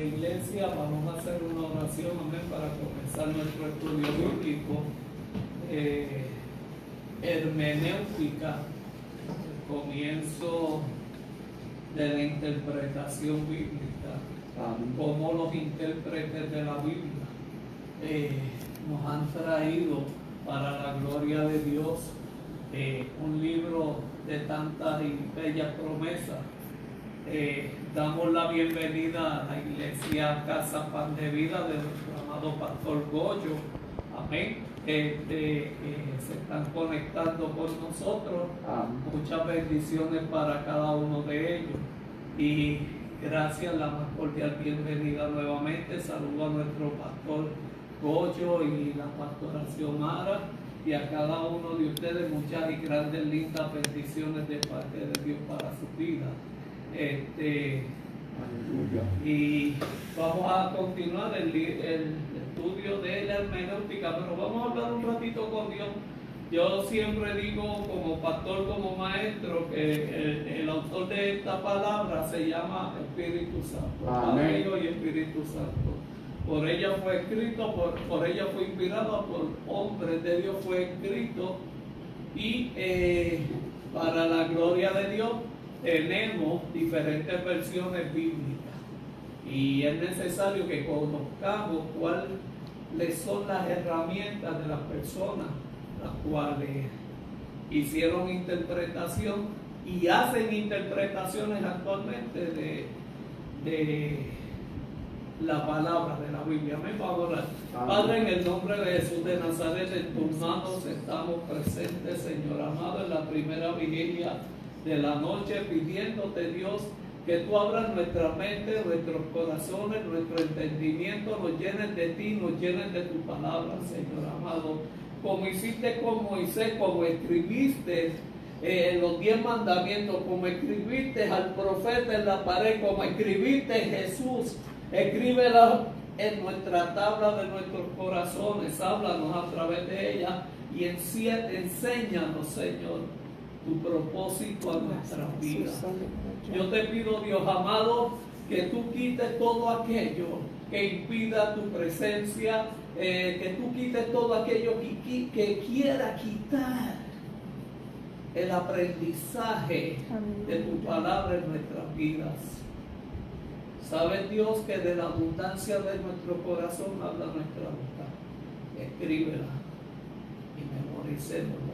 la iglesia, vamos a hacer una oración, amén, para comenzar nuestro estudio bíblico. Hermenéutica, el comienzo de la interpretación bíblica. Como los intérpretes de la Biblia nos han traído para la gloria de Dios un libro de tantas y bellas promesas. Damos la bienvenida a la iglesia Casa Pan de Vida de nuestro amado Pastor Goyo, amén, se están conectando con nosotros. Muchas bendiciones para cada uno de ellos y gracias, la más cordial bienvenida nuevamente. Saludo a nuestro Pastor Goyo y la pastora Xiomara y a cada uno de ustedes muchas y grandes lindas bendiciones de parte de Dios para sus vidas. Y vamos a continuar el estudio de la hermenéutica, pero vamos a hablar un ratito con Dios. Yo siempre digo, como pastor, como maestro, que el autor de esta palabra se llama Espíritu Santo. Padre, Hijo y Espíritu Santo. Por ella fue escrito, por ella fue inspirado, por hombres de Dios fue escrito, y para la gloria de Dios tenemos diferentes versiones bíblicas y es necesario que conozcamos cuáles son las herramientas de las personas las cuales hicieron interpretación y hacen interpretaciones actualmente de la palabra de la Biblia. Amén. Vamos a orar. Padre, en el nombre de Jesús de Nazaret, en tus manos estamos presentes, Señor amado, en la primera vigilia de la noche, pidiéndote, Dios, que tú abras nuestra mente, nuestros corazones, nuestro entendimiento, nos llenes de ti, nos llenes de tu palabra, Señor amado. Como hiciste con Moisés, como escribiste los 10 mandamientos, como escribiste al profeta en la pared, como escribiste Jesús, escríbela en nuestra tabla de nuestros corazones, háblanos a través de ella y enséñanos, Señor, tu propósito a nuestras vidas. Yo te pido, Dios amado, que tú quites todo aquello que impida tu presencia, que tú quites todo aquello que quiera quitar el aprendizaje de tu palabra en nuestras vidas. Sabes, Dios, que de la abundancia de nuestro corazón habla nuestra boca. Escríbela y memoricémosla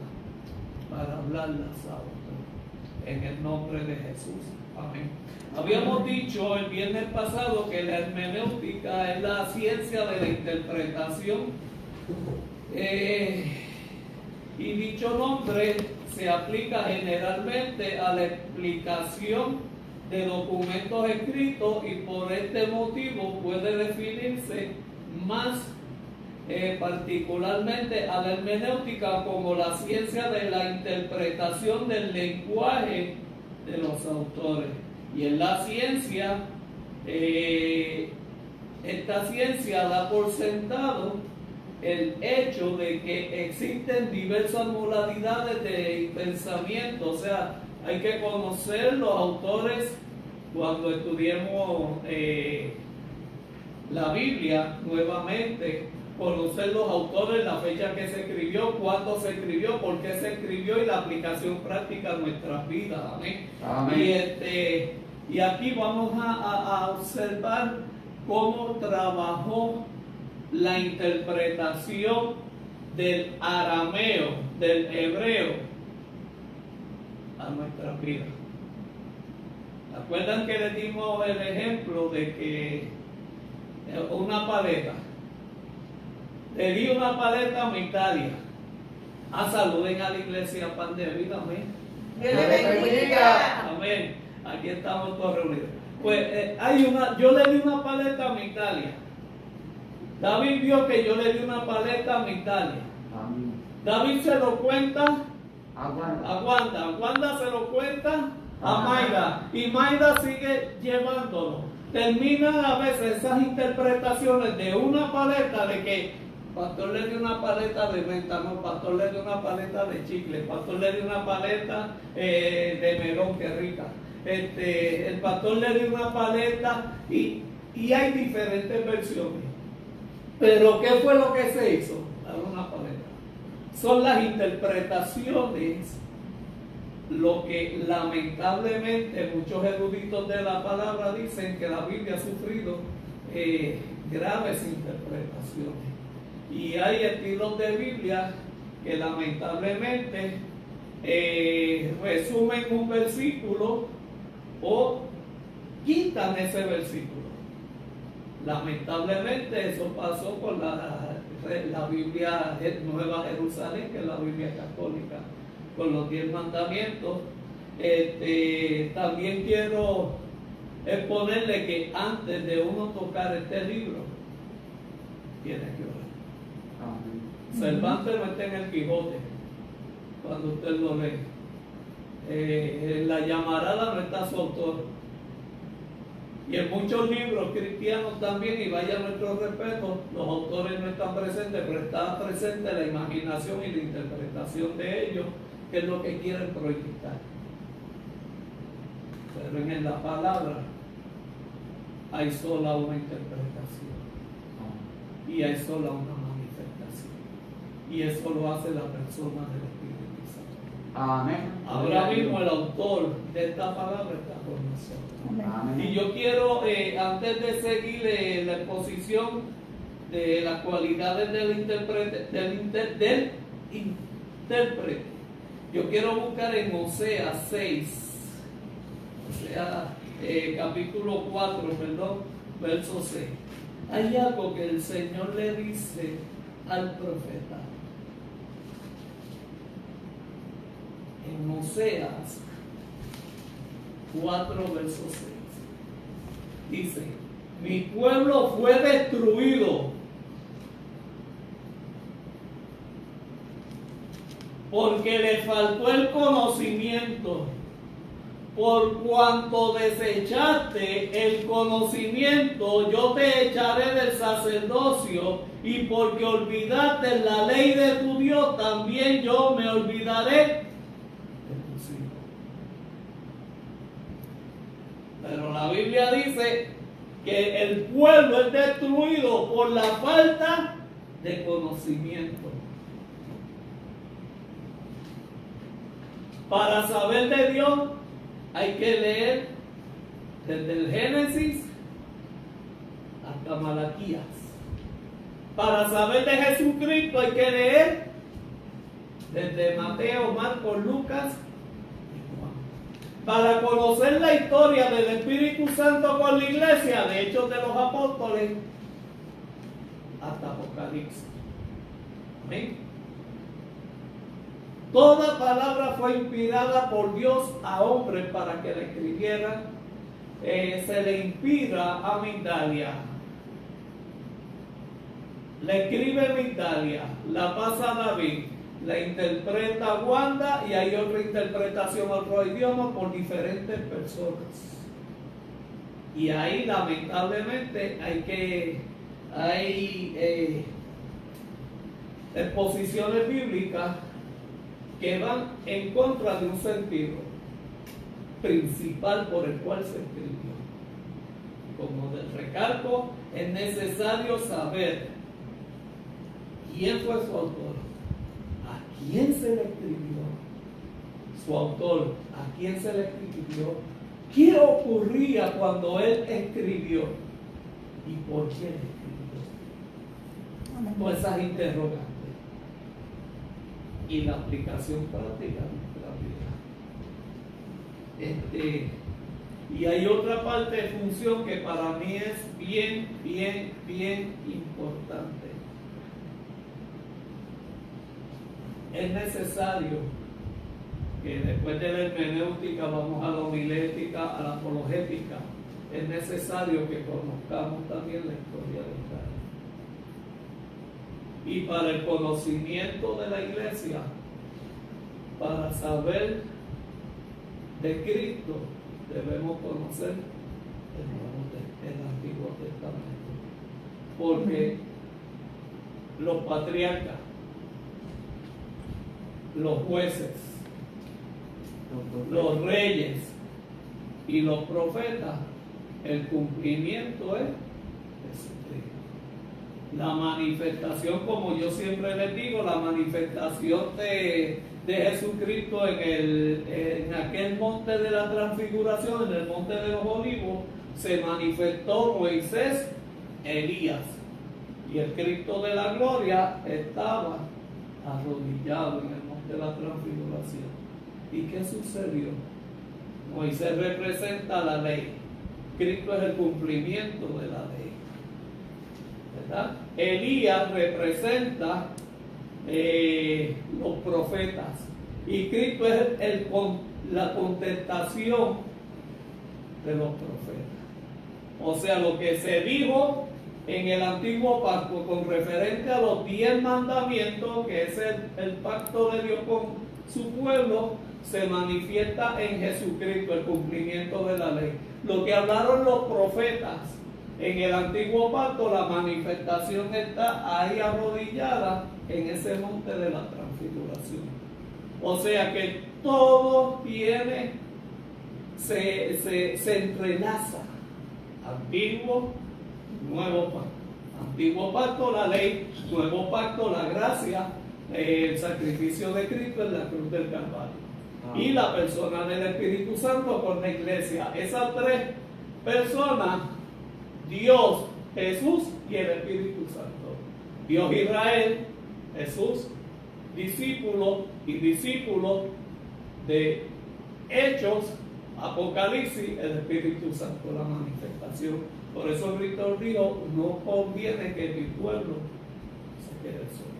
para hablarlas a otros. En el nombre de Jesús. Amén. Habíamos dicho el viernes pasado que la hermenéutica es la ciencia de la interpretación. Y dicho nombre se aplica generalmente a la explicación de documentos escritos y por este motivo puede definirse más particularmente a la hermenéutica como la ciencia de la interpretación del lenguaje de los autores. Y en la ciencia, esta ciencia da por sentado el hecho de que existen diversas modalidades de pensamiento. O sea, hay que conocer los autores cuando estudiemos la Biblia nuevamente, conocer los autores, la fecha que se escribió, cuándo se escribió, por qué se escribió y la aplicación práctica a nuestras vidas. Amén. Amén. Y aquí vamos a observar cómo trabajó la interpretación del arameo, del hebreo, a nuestras vidas. ¿Acuerdan que le dimos el ejemplo de que una paleta? Le di una paleta a Migdalia. Saluden a la iglesia Pan de Vida, amén. Dios le bendiga. Amén. Aquí estamos todos reunidos. Pues yo le di una paleta a Migdalia. David vio que yo le di una paleta a Migdalia. David se lo cuenta a Wanda. Wanda se lo cuenta a Mayra. Y Mayra sigue llevándolo. Terminan a veces esas interpretaciones de una paleta de que pastor le dio una paleta de menta, no, pastor le dio una paleta de chicle, pastor le dio una paleta de melón, que rica. El pastor le dio una paleta y y hay diferentes versiones. Pero ¿qué fue lo que se hizo? Dar una palabra. Son las interpretaciones, lo que lamentablemente muchos eruditos de la palabra dicen que la Biblia ha sufrido graves interpretaciones. Y hay estilos de Biblia que lamentablemente resumen un versículo o quitan ese versículo. Lamentablemente eso pasó con la Biblia Nueva Jerusalén, que es la Biblia católica, con los 10 mandamientos. También quiero exponerle que antes de uno tocar este libro, tiene que orar. Cervantes no está en el Quijote cuando usted lo lee. En la Llamarada no está su autor. Y en muchos libros cristianos también, y vaya nuestro respeto, los autores no están presentes, pero está presente la imaginación y la interpretación de ellos, que es lo que quieren proyectar. Pero en la palabra hay sola una interpretación y hay sola una manifestación, y eso lo hace la persona del Espíritu Santo. Amén. Ahora mismo el autor de esta palabra está con nosotros. Amén. Y yo quiero, antes de seguir la exposición de las cualidades del intérprete, yo quiero buscar en Oseas 6, capítulo 4, verso 6. Hay algo que el Señor le dice al profeta. En Oseas 4, verso 6. Dice: mi pueblo fue destruido porque le faltó el conocimiento. Por cuanto desechaste el conocimiento, yo te echaré del sacerdocio, y porque olvidaste la ley de tu Dios, también yo me olvidaré de tus hijos. Pero la Biblia dice que el pueblo es destruido por la falta de conocimiento. Para saber de Dios hay que leer desde el Génesis hasta Malaquías. Para saber de Jesucristo hay que leer desde Mateo, Marcos, Lucas y Juan. Para conocer la historia del Espíritu Santo con la iglesia, de Hechos de los Apóstoles hasta Apocalipsis. Amén. Toda palabra fue inspirada por Dios a hombres para que la escribieran. Se le inspira a Migdalia. La escribe Migdalia, la pasa David, la interpreta Wanda, y hay otra interpretación a otro idioma por diferentes personas. Y ahí lamentablemente hay exposiciones bíblicas que van en contra de un sentido principal por el cual se escribió. Como del recalco, es necesario saber quién fue su autor, a quién se le escribió, su autor, a quién se le escribió, qué ocurría cuando él escribió y por quién escribió. Todas esas interrogantes. Y la aplicación práctica de la vida. Y hay otra parte de función que para mí es bien importante. Es necesario que después de la hermenéutica vamos a la homilética, a la apologética. Es necesario que conozcamos también la historia de Israel. Y para el conocimiento de la iglesia, para saber de Cristo, debemos conocer el Antiguo Testamento. Porque los patriarcas, los jueces, los reyes y los profetas El cumplimiento es Jesucristo. La manifestación, como yo siempre les digo, la manifestación de Jesucristo en aquel monte de la transfiguración, en el monte de los olivos, se manifestó Moisés, Elías, y el Cristo de la gloria estaba arrodillado en el monte de la transfiguración. ¿Y qué sucedió? Moisés representa la ley, Cristo es el cumplimiento de la ley, ¿verdad? Elías representa los profetas y Cristo es la contestación de los profetas. O sea, lo que se dijo en el antiguo pacto con referente a los 10 mandamientos, que es el pacto de Dios con su pueblo, se manifiesta en Jesucristo, el cumplimiento de la ley. Lo que hablaron los profetas en el antiguo pacto, la manifestación está ahí arrodillada en ese monte de la transfiguración. O sea que todo se entrelaza. Antiguo, nuevo pacto. Antiguo pacto, la ley; nuevo pacto, la gracia, el sacrificio de Cristo en la cruz del Calvario. Y la persona del Espíritu Santo con la iglesia. Esas tres personas, Dios, Jesús y el Espíritu Santo. Dios Israel, Jesús, discípulo y discípulo de Hechos, Apocalipsis, el Espíritu Santo, la manifestación. Por eso Cristo dijo: no conviene que mi pueblo se quede solo.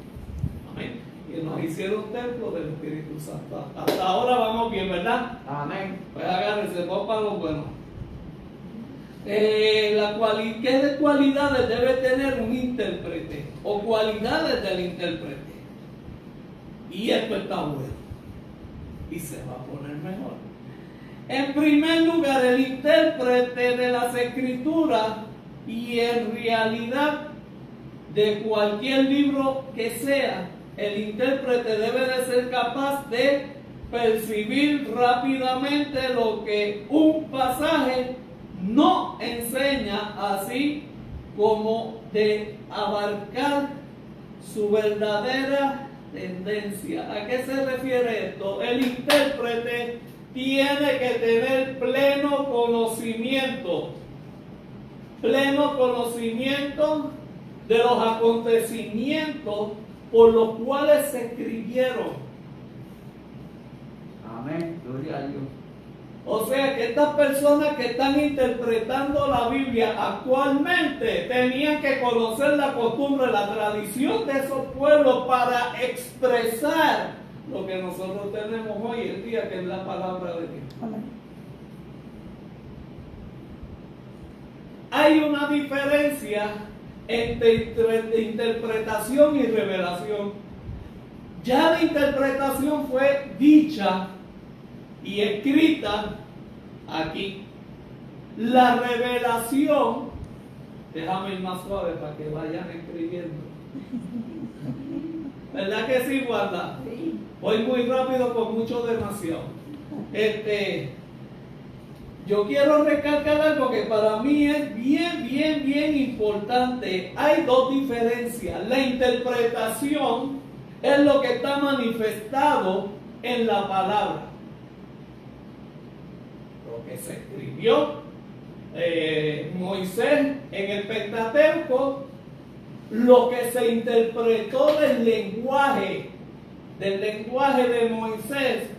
Amén. Y nos hicieron templo del Espíritu Santo. Hasta ahora vamos bien, ¿verdad? Amén. Pues agárrense, vamos para lo bueno. ¿Qué cualidades debe tener un intérprete? O cualidades del intérprete. Y esto está bueno. Y se va a poner mejor. En primer lugar, el intérprete de las Escrituras, y en realidad de cualquier libro que sea, el intérprete debe de ser capaz de percibir rápidamente lo que un pasaje no enseña, así como de abarcar su verdadera tendencia. ¿A qué se refiere esto? El intérprete tiene que tener pleno conocimiento de los acontecimientos por los cuales se escribieron. Amén. Gloria a Dios. O sea que estas personas que están interpretando la Biblia actualmente tenían que conocer la costumbre, la tradición de esos pueblos para expresar lo que nosotros tenemos hoy en día, que es la palabra de Dios. Amén. Hay una diferencia entre interpretación y revelación. Ya la interpretación fue dicha y escrita aquí. La revelación, déjame ir más suave para que vayan escribiendo. ¿Verdad que sí, guarda? Sí. Voy muy rápido con mucho demasiado. Yo quiero recalcar algo que para mí es bien importante. Hay dos diferencias. La interpretación es lo que está manifestado en la palabra. Lo que se escribió Moisés en el Pentateuco, lo que se interpretó del lenguaje de Moisés,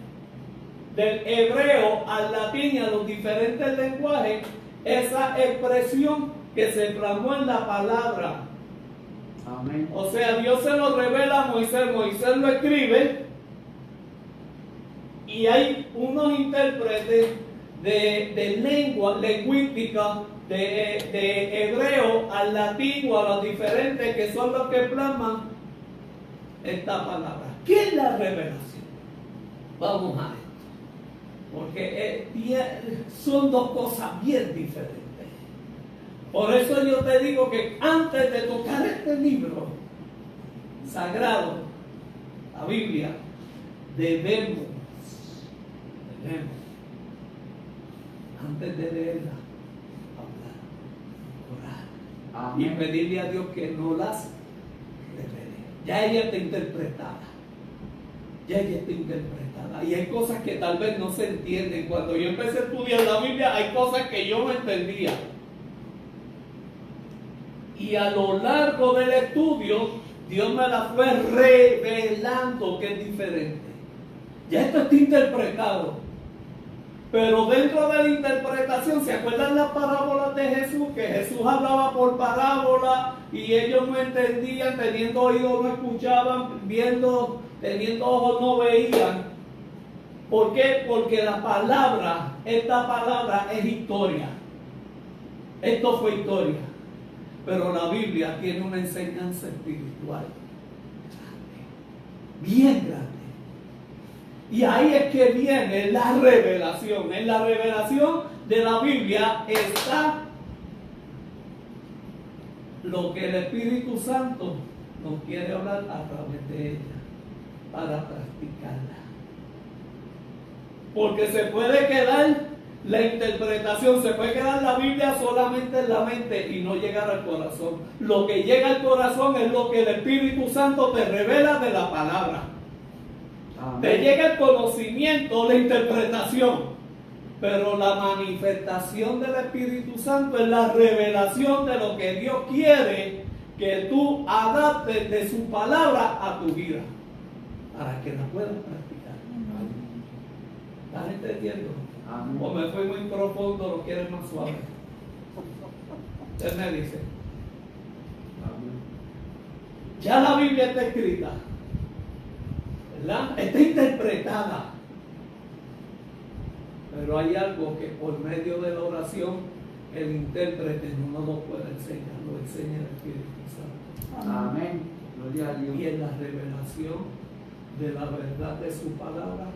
del hebreo al latín y a los diferentes lenguajes, esa expresión que se plasmó en la palabra. Amén. O sea, Dios se lo revela a Moisés, Moisés lo escribe, y hay unos intérpretes de lengua, lingüística, de hebreo al latín o a los diferentes, que son los que plasman esta palabra. ¿Qué es la revelación? Vamos a esto, porque son dos cosas bien diferentes. Por eso yo te digo que antes de tocar este libro sagrado, la Biblia, debemos, antes de leerla, y Amén. pedirle a Dios que no las revele. Ya ella está interpretada. Ya ella está interpretada. Y hay cosas que tal vez no se entienden. Cuando yo empecé a estudiar la Biblia, hay cosas que yo no entendía. Y a lo largo del estudio, Dios me la fue revelando que es diferente. Ya esto está interpretado. Pero dentro de la interpretación, ¿se acuerdan las parábolas de Jesús? Que Jesús hablaba por parábola y ellos no entendían, teniendo oídos no escuchaban, viendo, teniendo ojos no veían. ¿Por qué? Porque la palabra, esta palabra es historia. Esto fue historia. Pero la Biblia tiene una enseñanza espiritual grande, bien grande. Y ahí es que viene la revelación. En la revelación de la Biblia está lo que el Espíritu Santo nos quiere hablar a través de ella para practicarla. Porque se puede quedar la interpretación, se puede quedar la Biblia solamente en la mente y no llegar al corazón. Lo que llega al corazón es lo que el Espíritu Santo te revela de la palabra. Amén. Te llega el conocimiento, la interpretación, pero la manifestación del Espíritu Santo es la revelación de lo que Dios quiere que tú adaptes de su palabra a tu vida, para que la puedas practicar. ¿Estás entendiendo? Amén. O me fui muy profundo, lo quieres más suave. Usted me dice, Amén. ya la Biblia está escrita, ¿verdad? Está interpretada. Pero hay algo que por medio de la oración el intérprete no nos lo puede enseñar, lo enseña el Espíritu Santo. Amén. Gloria a Dios. Y en la revelación de la verdad de su palabra,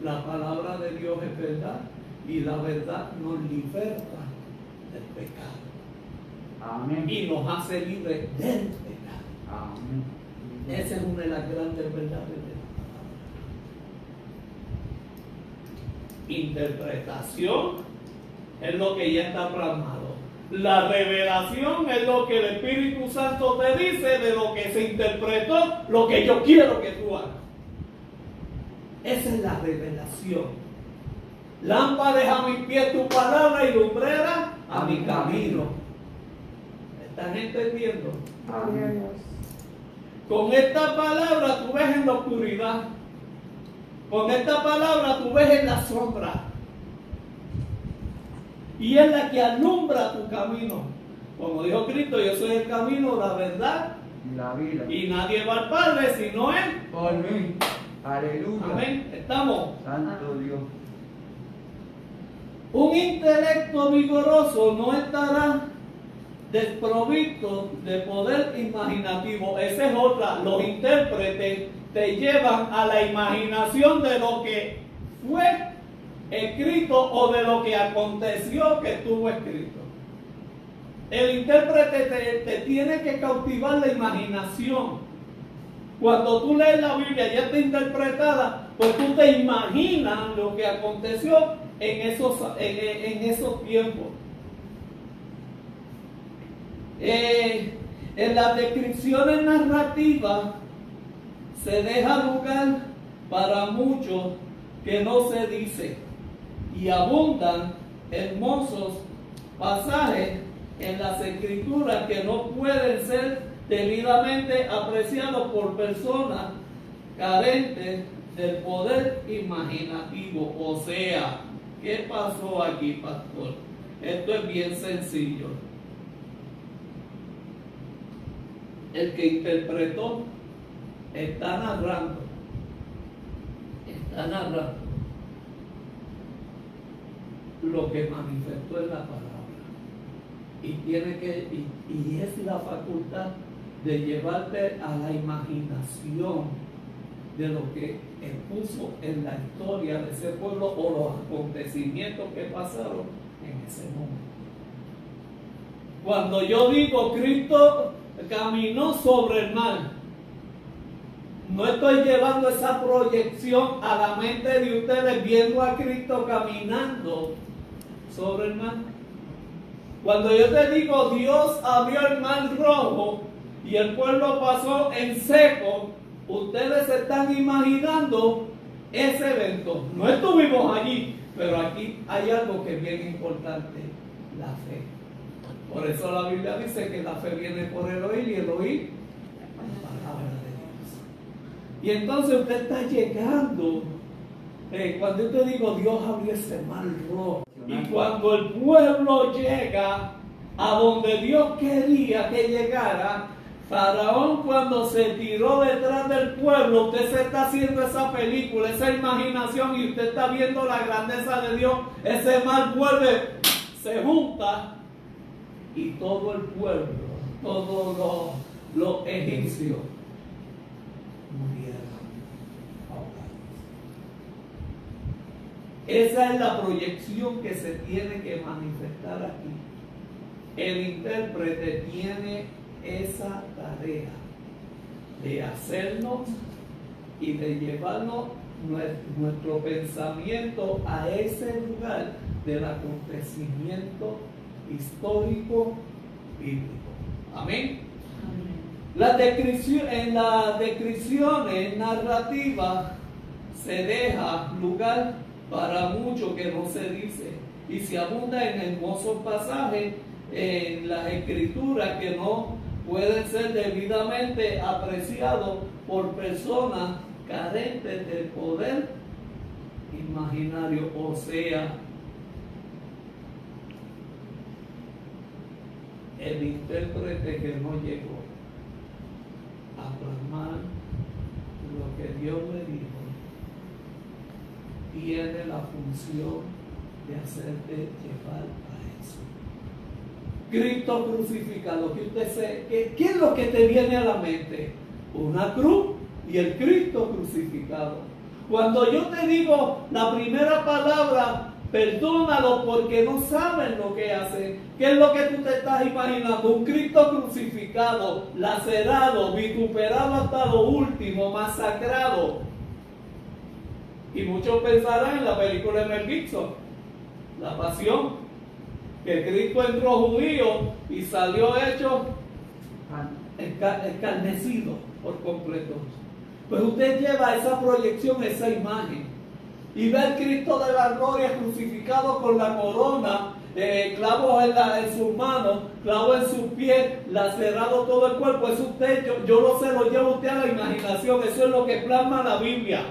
la palabra de Dios es verdad y la verdad nos liberta del pecado Amén. y nos hace libres del pecado. Amén. Esa es una de las grandes verdades de la palabra. Interpretación es lo que ya está plasmado. La revelación es lo que el Espíritu Santo te dice de lo que se interpretó, lo que yo quiero que tú hagas. Esa es la revelación. Lámpara es a mis pies tu palabra y lumbrera a mi camino. ¿Están entendiendo? Amén. Con esta palabra tú ves en la oscuridad. Con esta palabra tú ves en la sombra. Y es la que alumbra tu camino. Como dijo Cristo, yo soy el camino, la verdad, Y la vida. y nadie va al Padre si no es. Por mí. Aleluya. Amén. Estamos. Santo Dios. Un intelecto vigoroso no estará desprovisto de poder imaginativo. Esa es otra. Los intérpretes te llevan a la imaginación de lo que fue escrito o de lo que aconteció que estuvo escrito. El intérprete te tiene que cautivar la imaginación. Cuando tú lees la Biblia ya está interpretada, pues tú te imaginas lo que aconteció en esos tiempos. En las descripciones narrativas se deja lugar para muchos que no se dice y abundan hermosos pasajes en las escrituras que no pueden ser debidamente apreciados por personas carentes del poder imaginativo. O sea, ¿qué pasó aquí, pastor? Esto es bien sencillo. El que interpretó está narrando lo que manifestó en la palabra y tiene que y es la facultad de llevarte a la imaginación de lo que expuso en la historia de ese pueblo o los acontecimientos que pasaron en ese momento. Cuando yo digo Cristo caminó sobre el mar, no estoy llevando esa proyección a la mente de ustedes viendo a Cristo caminando sobre el mar. Cuando yo te digo Dios abrió el mar rojo y el pueblo pasó en seco, ustedes se están imaginando ese evento. No estuvimos allí, pero aquí hay algo que es bien importante, la fe. Por eso la Biblia dice que la fe viene por el oír y el oír la palabra de Dios. Y entonces usted está llegando, cuando yo te digo Dios abrió ese mar rojo, y cuando el pueblo llega a donde Dios quería que llegara, Faraón cuando se tiró detrás del pueblo, usted se está haciendo esa película, esa imaginación, y usted está viendo la grandeza de Dios. Ese mar vuelve, se junta, y todo el pueblo, todos los egipcios murieron ahogados. Esa es la proyección que se tiene que manifestar aquí. El intérprete tiene esa tarea de hacernos y de llevarnos nuestro pensamiento a ese lugar del acontecimiento histórico bíblico. Amén. En las descripciones narrativas se deja lugar para mucho que no se dice y se abunda en hermosos pasajes en las escrituras que no pueden ser debidamente apreciados por personas carentes del poder imaginario, o sea, el intérprete que no llegó a plasmar lo que Dios le dijo tiene la función de hacerte llevar a eso. Cristo crucificado, que usted ¿qué es lo que te viene a la mente? Una cruz y el Cristo crucificado. Cuando yo te digo la primera palabra, perdónalo porque no saben lo que hacen. ¿Qué es lo que tú te estás imaginando? Un Cristo crucificado, lacerado, vituperado hasta lo último, masacrado. Y muchos pensarán en la película de Mel Gibson, La Pasión, que Cristo entró judío y salió hecho escarnecido por completo. Pues usted lleva esa proyección, esa imagen, y ve al Cristo de la gloria crucificado con la corona, clavos en sus manos, clavos en sus pies, lacerado todo el cuerpo. Eso usted, yo lo llevo usted a la imaginación. Eso es lo que plasma la Biblia.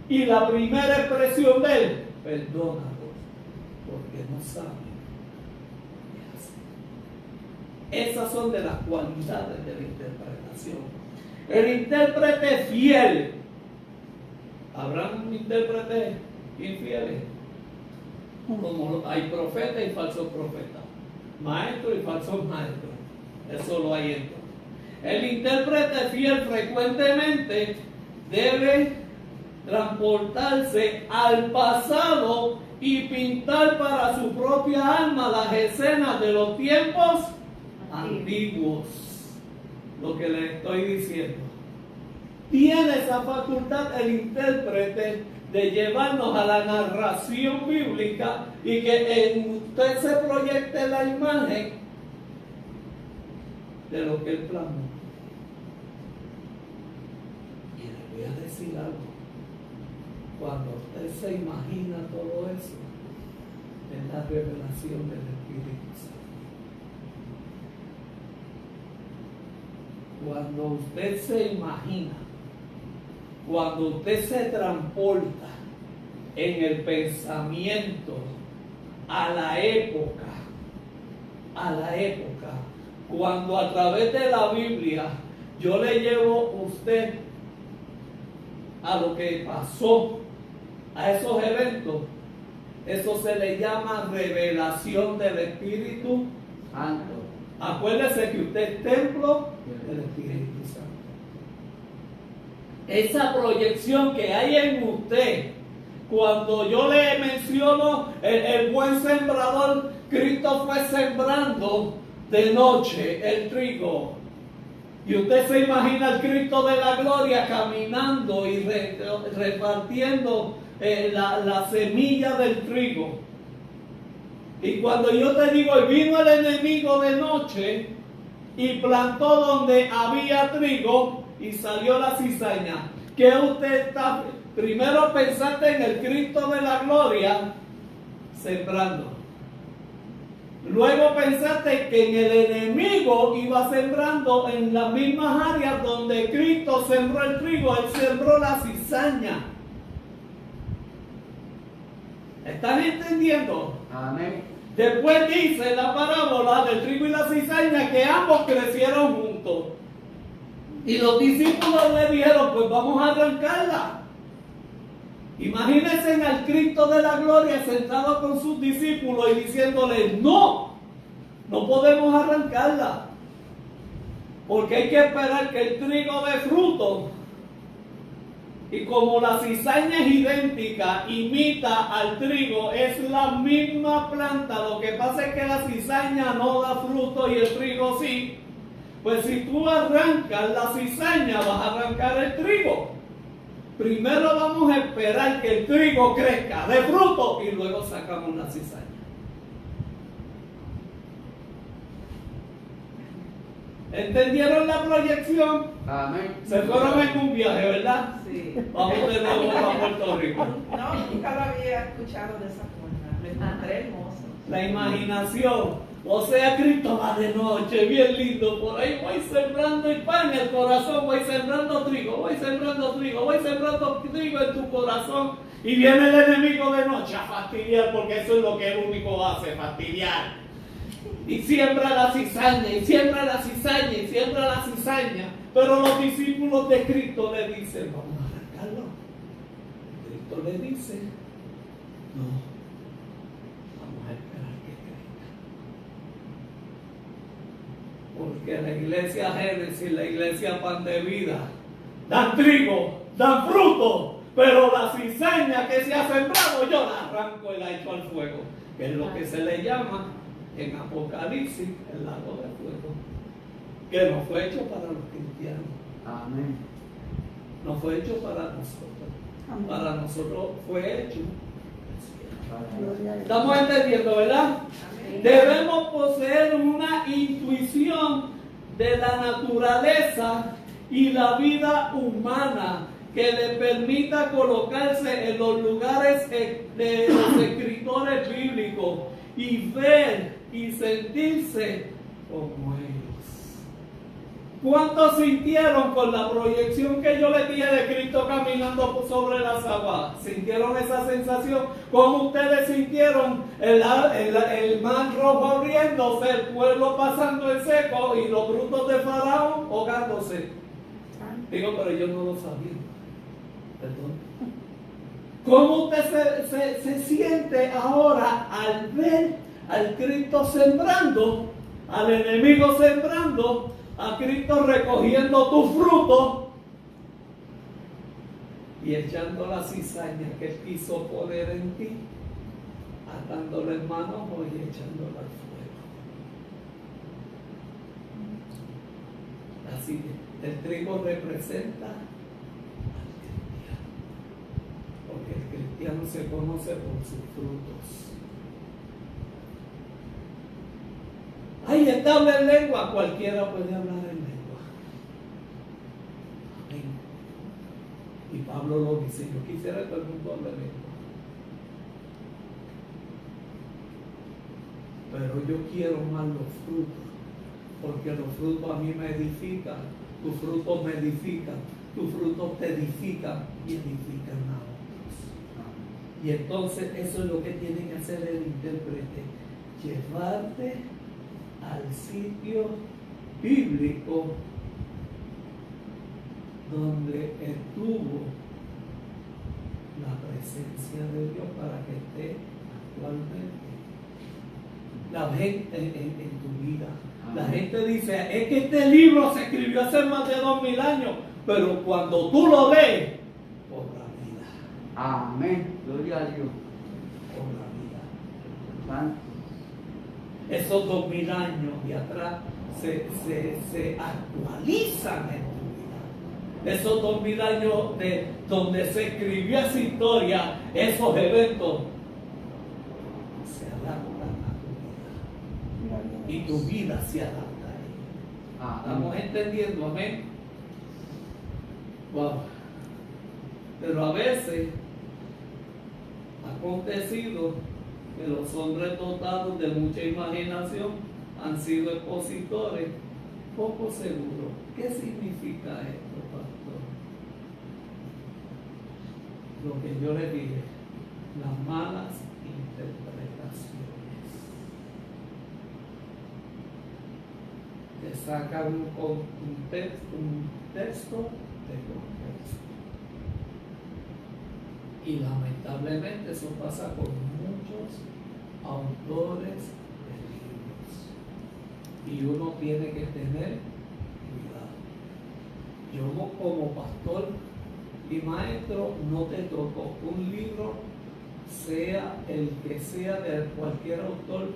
Y la primera expresión de él, perdónalos, porque no saben qué hacer. Esas son de las cualidades de la interpretación. El intérprete fiel. ¿Habrán intérpretes infieles? Como hay profetas y falsos profetas, maestros y falsos maestros. Eso lo hay en todo. El intérprete fiel frecuentemente debe transportarse al pasado y pintar para su propia alma las escenas de los tiempos antiguos. Lo que le estoy diciendo. Tiene esa facultad el intérprete de llevarnos a la narración bíblica y que usted se proyecte la imagen de lo que él plasmó. Y le voy a decir algo. Cuando usted se imagina todo eso, es la revelación del Espíritu Santo. Cuando usted se imagina, cuando usted se transporta en el pensamiento a la época, cuando a través de la Biblia yo le llevo a usted a lo que pasó, a esos eventos, eso se le llama revelación del Espíritu Santo. Acuérdese que usted es templo del Espíritu Santo. Esa proyección que hay en usted, cuando yo le menciono el buen sembrador, Cristo fue sembrando de noche el trigo. Y usted se imagina al Cristo de la gloria caminando y repartiendo la semilla del trigo. Y cuando yo te digo, y vino el enemigo de noche y plantó donde había trigo y salió la cizaña. ¿Qué usted está? Primero pensaste en el Cristo de la gloria sembrando. Luego pensaste que en el enemigo iba sembrando en las mismas áreas donde Cristo sembró el trigo, él sembró la cizaña. ¿Están entendiendo? Amén. Después dice la parábola del trigo y la cizaña que ambos crecieron juntos. Y los discípulos le dijeron, pues vamos a arrancarla. Imagínense al Cristo de la gloria sentado con sus discípulos y diciéndole, no podemos arrancarla. Porque hay que esperar que el trigo dé fruto. Y como la cizaña es idéntica, imita al trigo, es la misma planta. Lo que pasa es que la cizaña no da fruto y el trigo sí. Pues si tú arrancas la cizaña, vas a arrancar el trigo. Primero vamos a esperar que el trigo crezca, dé fruto, y luego sacamos la cizaña. ¿Entendieron la proyección? Amén. Se fueron en un viaje, ¿verdad? Sí. Vamos de nuevo a Puerto Rico. No, nunca lo había escuchado de esa forma. Lo encontré hermoso. La imaginación. O sea, Cristo va de noche, bien lindo. Por ahí voy sembrando el pan en el corazón, voy sembrando trigo, voy sembrando trigo en tu corazón. Y viene el enemigo de noche a fastidiar, porque eso es lo que el único hace, fastidiar. Y siembra la cizaña, y siembra la cizaña, y siembra la cizaña. Pero los discípulos de Cristo le dicen, vamos a arrancarlo. Cristo le dice, no, vamos a esperar que crezca. Porque la iglesia Génesis, la iglesia Pan de Vida, dan trigo, dan fruto, pero la cizaña que se ha sembrado yo la arranco y la echo al fuego, que es lo que se le llama en Apocalipsis el lago de fuego, que no fue hecho para los cristianos. Amén. No fue hecho para nosotros. Amén. Para nosotros fue hecho. Gloria a Dios. ¿Estamos entendiendo, verdad? Amén. Debemos poseer una intuición de la naturaleza y la vida humana que le permita colocarse en los lugares de los escritores bíblicos y ver y sentirse como ellos. ¿Cuántos sintieron con la proyección que yo les dije de Cristo caminando sobre las aguas? ¿Sintieron esa sensación? ¿Cómo ustedes sintieron el mar rojo abriéndose, el pueblo pasando en seco y los brutos de Faraón ahogándose? Digo, pero yo no lo sabía. Perdón. ¿Cómo usted se siente ahora al ver al Cristo sembrando, al enemigo sembrando, a Cristo recogiendo tu fruto y echando la cizaña que Él quiso poner en ti, atándole en manos y echándola al fuego? Así que el trigo representa al cristiano, porque el cristiano se conoce por sus frutos. Ay, está habla en lengua, cualquiera puede hablar en lengua. Amén. Y Pablo lo dice, yo quisiera que todo el mundo hable en lengua. Pero yo quiero más los frutos, porque los frutos a mí me edifican, tus frutos me edifican, tus frutos te edifican y edifican a otros. Y entonces eso es lo que tiene que hacer el intérprete, llevarte al sitio bíblico donde estuvo la presencia de Dios para que esté actualmente. La gente en tu vida, la gente dice, es que este libro se escribió hace más de 2000 años, pero cuando tú lo lees, cobra vida. Amén. Gloria a Dios. Cobra vida. Santo. Esos 2000 años de atrás se actualizan en tu vida. Esos 2000 años de donde se escribió esa historia, esos eventos se adaptan a y tu vida se adapta a ello. ¿Estamos entendiendo? Amén. Wow. Pero a veces ha acontecido que los hombres dotados de mucha imaginación han sido expositores poco seguros. ¿Qué significa esto, pastor? Lo que yo le dije, las malas interpretaciones. Te sacan un texto de contexto. Y lamentablemente eso pasa con muchos autores de libros. Y uno tiene que tener cuidado. Yo como pastor y maestro no te toco un libro, sea el que sea de cualquier autor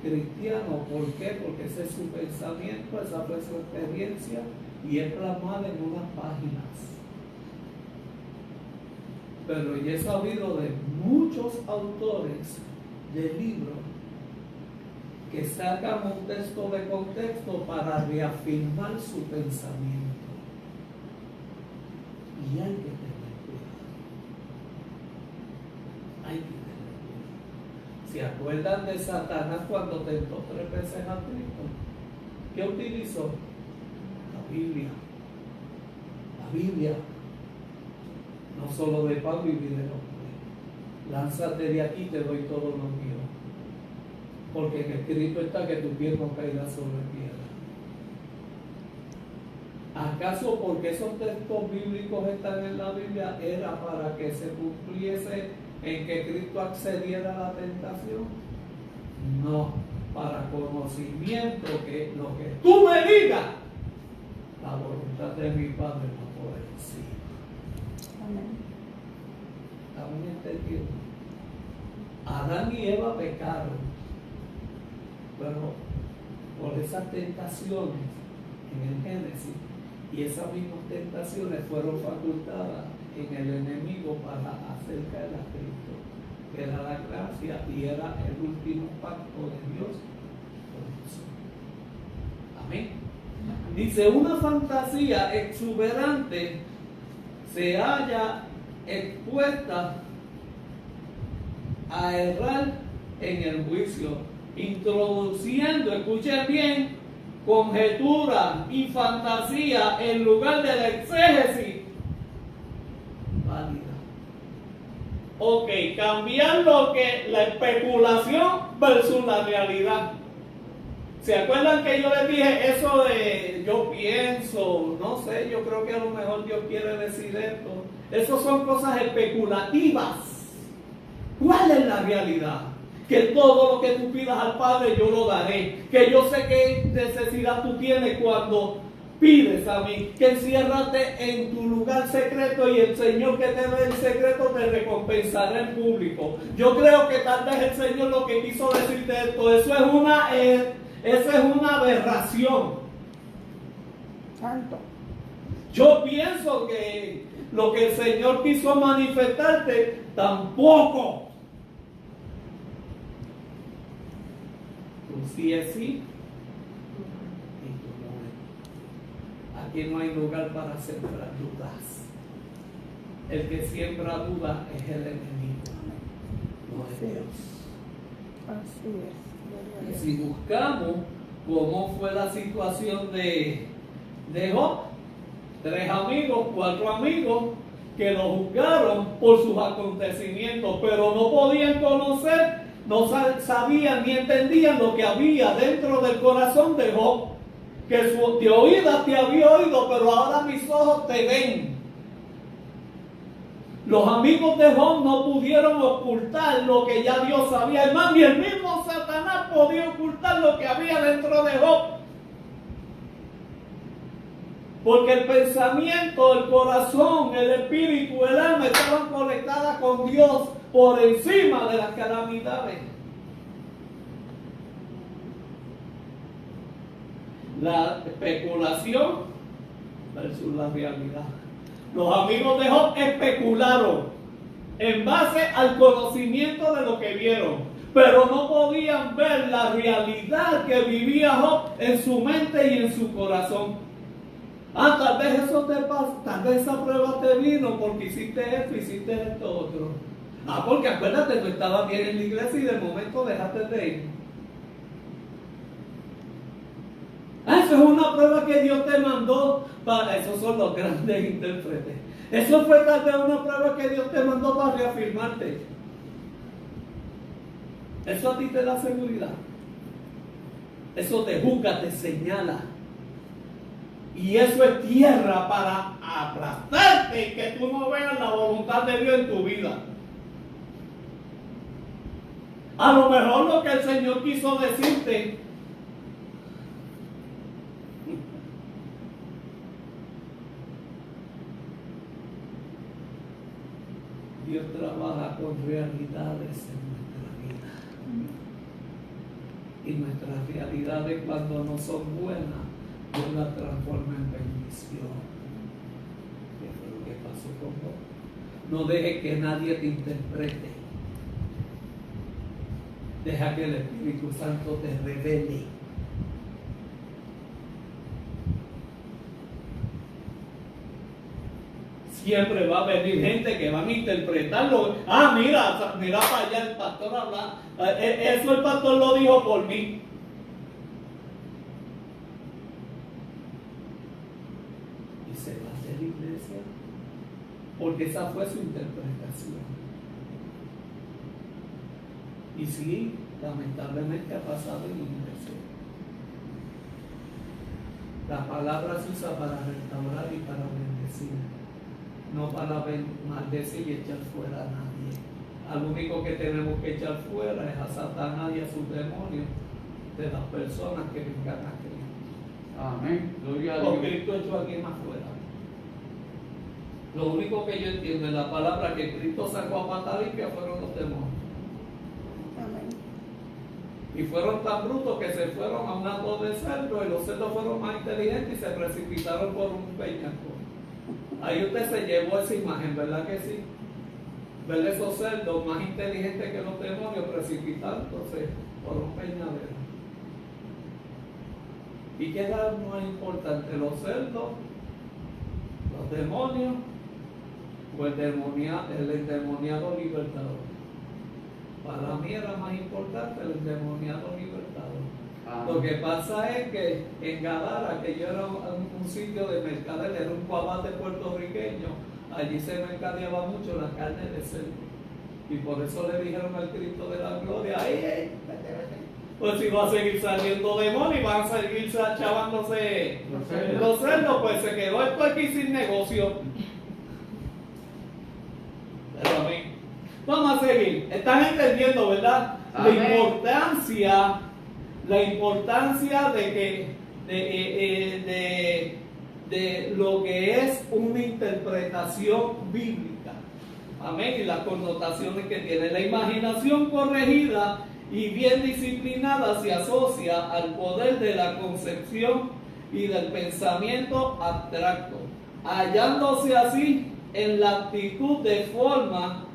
cristiano. ¿Por qué? Porque ese es su pensamiento, esa fue su experiencia y es plasmada en unas páginas. Pero yo he sabido de muchos autores de libros que sacan un texto de contexto para reafirmar su pensamiento. Y hay que tener cuidado. Hay que tener cuidado. ¿Se acuerdan de Satanás cuando tentó 3 veces a Cristo? ¿Qué utilizó? La Biblia. La Biblia. No solo de pan vivir el hombre. Lánzate de aquí, te doy todo lo mío. Porque en escrito está que tu pie no caerá sobre piedra. ¿Acaso porque esos textos bíblicos están en la Biblia era para que se cumpliese en que Cristo accediera a la tentación? No, para conocimiento que lo que tú me digas, la voluntad de mi Padre no puede decir. ¿Estamos entendiendo? Adán y Eva pecaron, pero por esas tentaciones en el Génesis, y esas mismas tentaciones fueron facultadas en el enemigo para hacer caer a Cristo, que era la gracia y era el último pacto de Dios con nosotros. Amén. Dice, una fantasía exuberante se halla expuesta a errar en el juicio, introduciendo, escuchen bien, conjetura y fantasía en lugar de la exégesis válida. Ok, cambiar lo que la especulación versus la realidad. ¿Se acuerdan que yo les dije eso de yo pienso, no sé, yo creo que a lo mejor Dios quiere decir esto? Esas son cosas especulativas. ¿Cuál es la realidad? Que todo lo que tú pidas al Padre yo lo daré. Que yo sé qué necesidad tú tienes cuando pides a mí. Que enciérrate en tu lugar secreto y el Señor que te ve en secreto te recompensará en público. Yo creo que tal vez el Señor lo que quiso decirte esto, eso es una aberración. Santo. Yo pienso que lo que el Señor quiso manifestarte, tampoco. Tú sí es sí y tú no es. Aquí no hay lugar para sembrar dudas. El que siembra duda es el enemigo, no es Dios. Así es. Y si buscamos cómo fue la situación de Job, 3 amigos, 4 amigos que lo juzgaron por sus acontecimientos, pero no podían conocer, no sabían ni entendían lo que había dentro del corazón de Job, que de oídas te había oído, pero ahora mis ojos te ven. Los amigos de Job no pudieron ocultar lo que ya Dios sabía. Hermano, ni el mismo Satanás podía ocultar lo que había dentro de Job. Porque el pensamiento, el corazón, el espíritu, el alma estaban conectadas con Dios por encima de las calamidades. La especulación versus la realidad. Los amigos de Job especularon en base al conocimiento de lo que vieron. pero no podían ver la realidad que vivía Job en su mente y en su corazón. Tal vez eso te pasa, tal vez esa prueba te vino porque hiciste esto, hiciste esto otro. Porque acuérdate, tú estabas bien en la iglesia y de momento dejaste de ir. Eso es una prueba que Dios te mandó para, esos son los grandes intérpretes. Eso fue tal vez una prueba que Dios te mandó para reafirmarte. Eso a ti te da seguridad. Eso te juzga, te señala. Y eso es tierra para aplastarte y que tú no veas la voluntad de Dios en tu vida. A lo mejor lo que el Señor quiso decirte, Dios trabaja con realidades en nuestra vida. Y nuestras realidades, cuando no son buenas, Dios las transforma en bendición. ¿Qué fue lo que pasó con vos? No dejes que nadie te interprete. Deja que el Espíritu Santo te revele. Siempre va a venir gente que van a interpretarlo. Mira para allá el pastor habla. Eso el pastor lo dijo por mí. Y se va a hacer iglesia porque esa fue su interpretación. Y sí, lamentablemente ha pasado en la iglesia. La palabra se usa para restaurar y para bendecir, no para maldecir y echar fuera a nadie. Al único que tenemos que echar fuera es a Satanás y a sus demonios de las personas que vengan a Cristo. Amén. Gloria a Con Dios. Cristo echó a quien afuera. Lo único que yo entiendo en la palabra que Cristo sacó a matar limpia fueron los demonios. Y fueron tan brutos que se fueron a un hato de cerdo y los cerdos fueron más inteligentes y se precipitaron por un peñasco. Ahí usted se llevó esa imagen, ¿verdad que sí? Ver esos cerdos más inteligentes que los demonios precipitándose por un peñadero. ¿Y qué era más importante? ¿Los cerdos, los demonios o el endemoniado libertador? Para mí era más importante el endemoniado libertador. Lo que pasa es que en Gadara, que yo era un sitio de mercader, era un cuabate puertorriqueño, allí se mercadeaba mucho la carne de cerdo. Y por eso le dijeron al Cristo de la gloria, ¡ay, vete! Pues si va a seguir saliendo demonios y van a seguir chavándose los cerdos, pues se quedó esto aquí sin negocio. Pero a mí, vamos a seguir. Están entendiendo, ¿verdad? Amén. La importancia de lo que es una interpretación bíblica. Amén. Y las connotaciones que tiene. La imaginación corregida y bien disciplinada se asocia al poder de la concepción y del pensamiento abstracto, hallándose así en la actitud de forma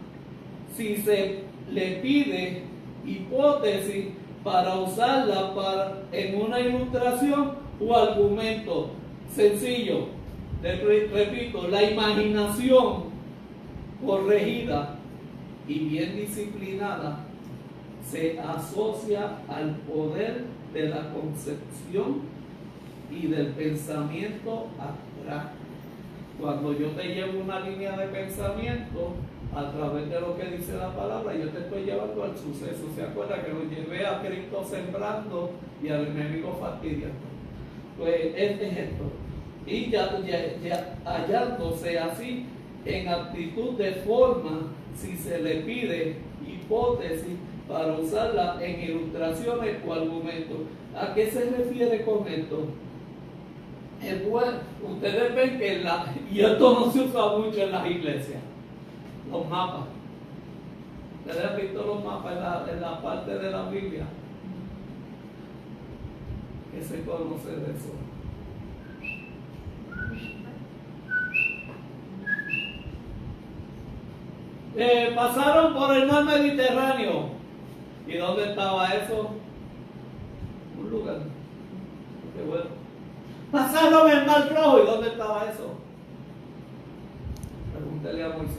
si se le pide hipótesis para usarla en una ilustración o argumento sencillo. Repito, la imaginación corregida y bien disciplinada se asocia al poder de la concepción y del pensamiento abstracto. Cuando yo te llevo una línea de pensamiento a través de lo que dice la palabra, yo te estoy llevando al suceso. ¿Se acuerda que lo llevé a Cristo sembrando y al enemigo fastidiando? Pues es esto. Y ya hallándose así en actitud de forma, si se le pide hipótesis para usarla en ilustraciones o argumentos. ¿A qué se refiere con esto? Bueno, ustedes ven que y esto no se usa mucho en las iglesias, los mapas. ¿Ustedes han visto los mapas en la parte de la Biblia? ¿Qué se conoce de eso? Pasaron por el mar Mediterráneo ¿Y dónde estaba eso? Un lugar. Qué bueno. Pasaron el Mar Rojo. ¿Y dónde estaba eso? Pregúntale a Moisés.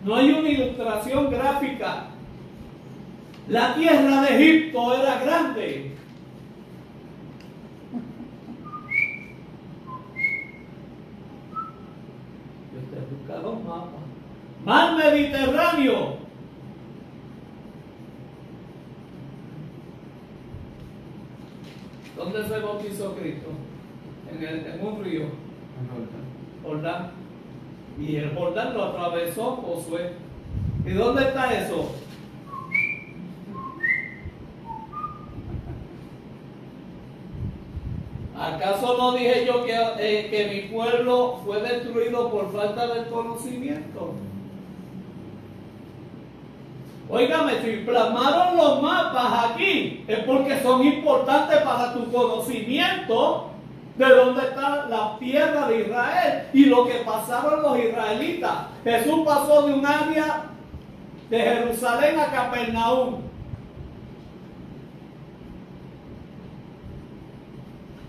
No hay una ilustración gráfica. La tierra de Egipto era grande. Yo te he buscado un mapa. Mar Mediterráneo. ¿Dónde se bautizó Cristo? En un río. Jordán. Y el Jordán lo atravesó Josué. ¿Y dónde está eso? ¿Acaso no dije yo que mi pueblo fue destruido por falta de conocimiento? Óigame, si plasmaron los mapas aquí, es porque son importantes para tu conocimiento de dónde está la tierra de Israel y lo que pasaron los israelitas. Jesús pasó de un área de Jerusalén a Capernaum.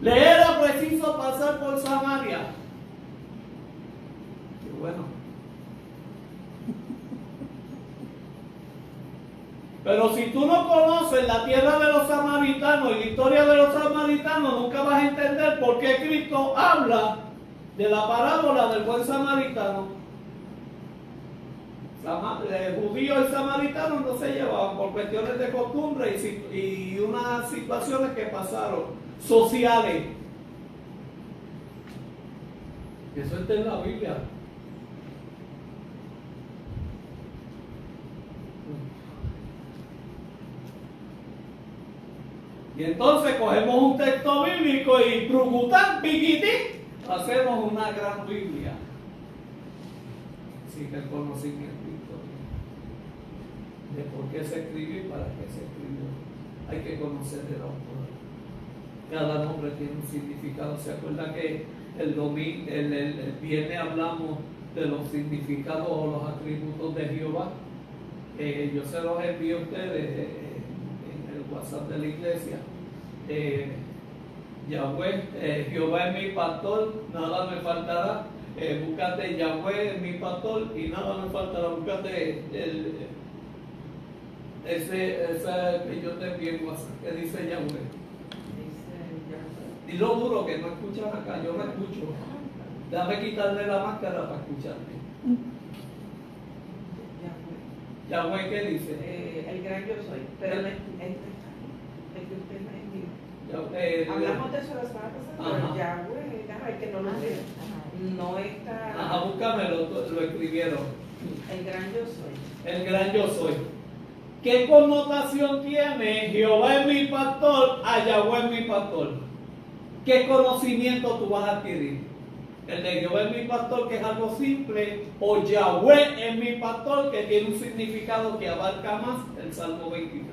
Le era preciso pasar por Samaria. Qué bueno. Pero si tú no conoces la tierra de los samaritanos y la historia de los samaritanos, nunca vas a entender por qué Cristo habla de la parábola del buen samaritano. Judíos y samaritanos no se llevaban por cuestiones de costumbre y unas situaciones que pasaron, sociales. Eso está en la Biblia. Y entonces cogemos un texto bíblico y trucután, piquitín, hacemos una gran Biblia. Así que el conocimiento de por qué se escribió y para qué se escribió. Hay que conocer el autor. Cada nombre tiene un significado. ¿Se acuerda que el viernes hablamos de los significados o los atributos de Jehová? Yo se los envío a ustedes en el WhatsApp de la iglesia. Yahweh, Jehová es mi pastor, nada me faltará. Búscate Yahweh es mi pastor y nada me faltará. Búscate ese que yo te envío en WhatsApp que dice Yahweh. Dilo duro que no escuchan acá, yo no escucho. Déjame quitarle la máscara para escucharte. Yahweh, ¿qué dice? El gran yo soy. Pero el que usted me envió. Hablamos de eso la semana pasada, pero Yahweh, el que no lo sé. No está. Ajá, búscamelo, lo escribieron. El gran yo soy. El gran yo soy. ¿Qué connotación tiene Jehová es mi pastor a Yahweh es mi pastor? ¿Qué conocimiento tú vas a adquirir? El de Jehová es mi pastor, que es algo simple, o Yahweh es mi pastor, que tiene un significado que abarca más el Salmo 23.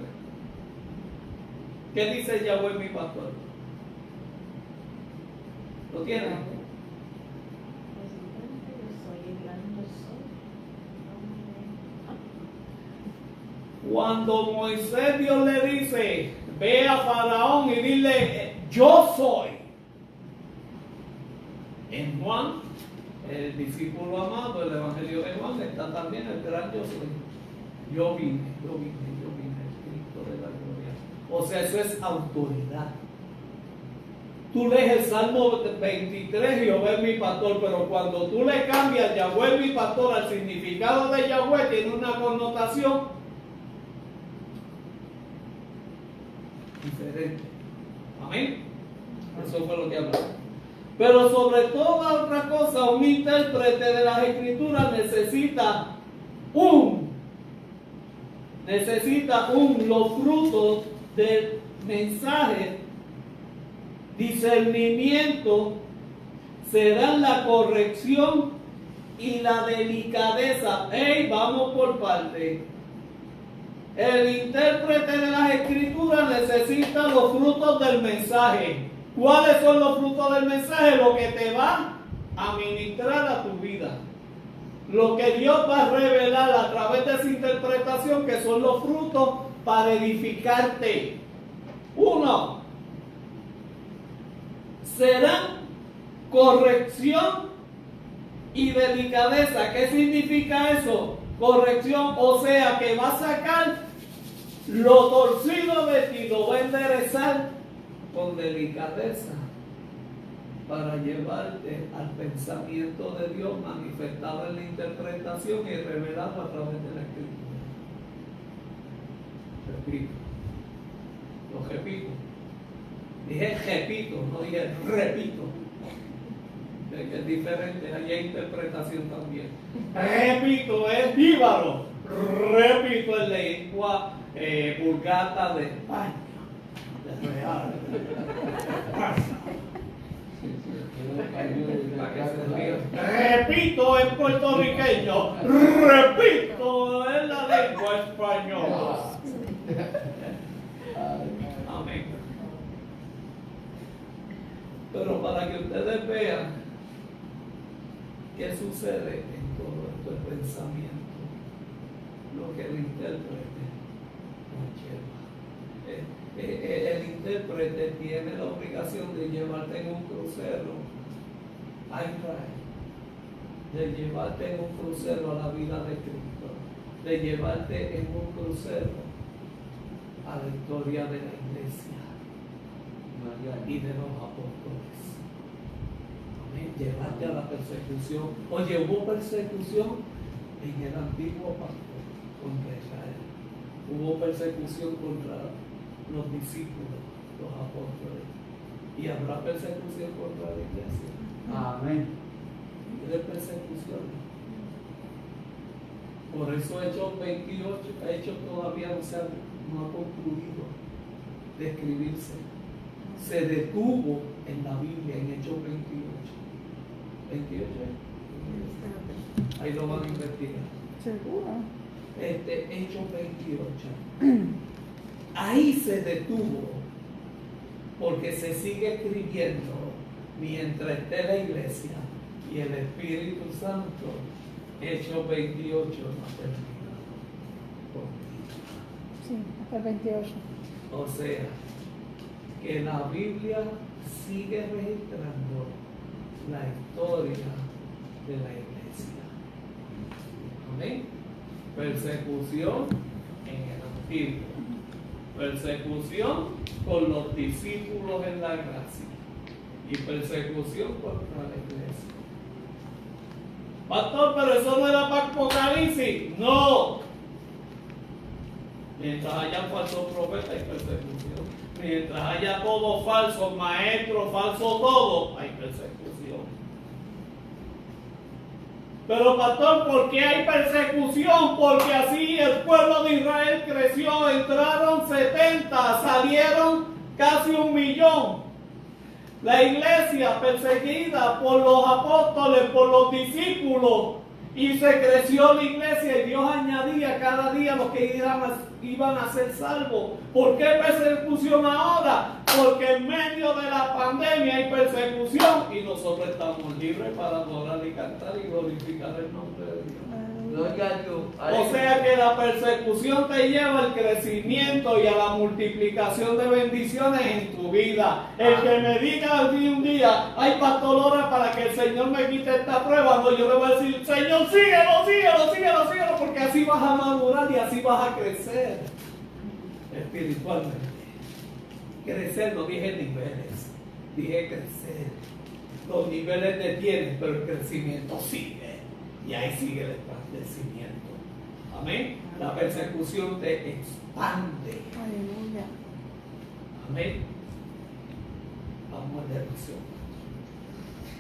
¿Qué dice Yahweh es mi pastor? ¿Lo tienen? Cuando Moisés, Dios le dice, ve a Faraón y dile, yo soy. En Juan, el discípulo amado, el Evangelio de Juan, está también el gran yo soy. Yo vine, el Cristo de la gloria. O sea, eso es autoridad. Tú lees el Salmo 23, Jehová es mi pastor, pero cuando tú le cambias Yahweh es mi pastor al significado de Yahweh, tiene una connotación diferente. Amén. Eso fue lo que hablamos. Pero sobre toda otra cosa, un intérprete de las Escrituras necesita los frutos del mensaje, discernimiento, serán la corrección y la delicadeza. Vamos por parte. El intérprete de las Escrituras necesita los frutos del mensaje. ¿Cuáles son los frutos del mensaje? Lo que te va a ministrar a tu vida. lo que Dios va a revelar a través de esa interpretación, que son los frutos para edificarte. 1. Será corrección y delicadeza. ¿Qué significa eso? Corrección, o sea que va a sacar lo torcido de ti, lo va a enderezar con delicadeza para llevarte al pensamiento de Dios manifestado en la interpretación y revelado a través de la Escritura. Repito, lo repito. Dije repito, no dije repito. Que es diferente, ahí hay interpretación también. Repito, es jíbaro. Repito, es lengua vulgata de España. De real. Repito, es puertorriqueño. Repito, es la lengua española. Amén. Pero para que ustedes vean qué sucede en todo esto, el pensamiento, lo que el intérprete nos lleva. El intérprete tiene la obligación de llevarte en un crucero a Israel, de llevarte en un crucero a la vida de Cristo, de llevarte en un crucero a la historia de la iglesia y de los apóstoles. Amén. Llevarte a la persecución. Oye, hubo persecución en el antiguo pacto contra Israel. Hubo persecución contra los discípulos, los apóstoles. Y habrá persecución contra la iglesia. Amén. De persecución. Por eso Hechos 28, Hechos todavía no ha concluido de escribirse. Se detuvo en la Biblia en Hechos 28. 28. Ahí lo van a investigar. ¿Seguro? Hechos 28. Ahí se detuvo porque se sigue escribiendo mientras esté la iglesia y el Espíritu Santo. Hechos 28 no ha terminado. Sí, hasta el 28. O sea, que la Biblia sigue registrando la historia de la iglesia. Amén. Persecución en el antiguo. Persecución con los discípulos en la gracia. Y persecución contra la iglesia. Pastor, pero eso no era para Apocalipsis. No. Mientras haya falsos profetas hay persecución. Mientras haya todo falso, maestro, falso todo, hay persecución. Pero pastor, ¿por qué hay persecución? Porque así el pueblo de Israel creció, entraron 70, salieron casi 1,000,000. La iglesia perseguida por los apóstoles, por los discípulos, y se creció la iglesia y Dios añadía cada día los que iban a ser salvos. ¿Por qué persecución ahora? Porque en medio de la pandemia hay persecución y nosotros estamos libres para adorar y cantar y glorificar el nombre de Dios. O sea que la persecución te lleva al crecimiento y a la multiplicación de bendiciones en tu vida. El que me diga un día, ay pastor, ora para que el Señor me quite esta prueba, no, yo le voy a decir, Señor, síguelo, porque así vas a madurar y así vas a crecer espiritualmente. Crecer, no dije niveles, dije crecer. Los niveles detienen, pero el crecimiento sigue. Y ahí sigue el establecimiento. Amén. La persecución te expande. Aleluya. Amén. Vamos a la lección.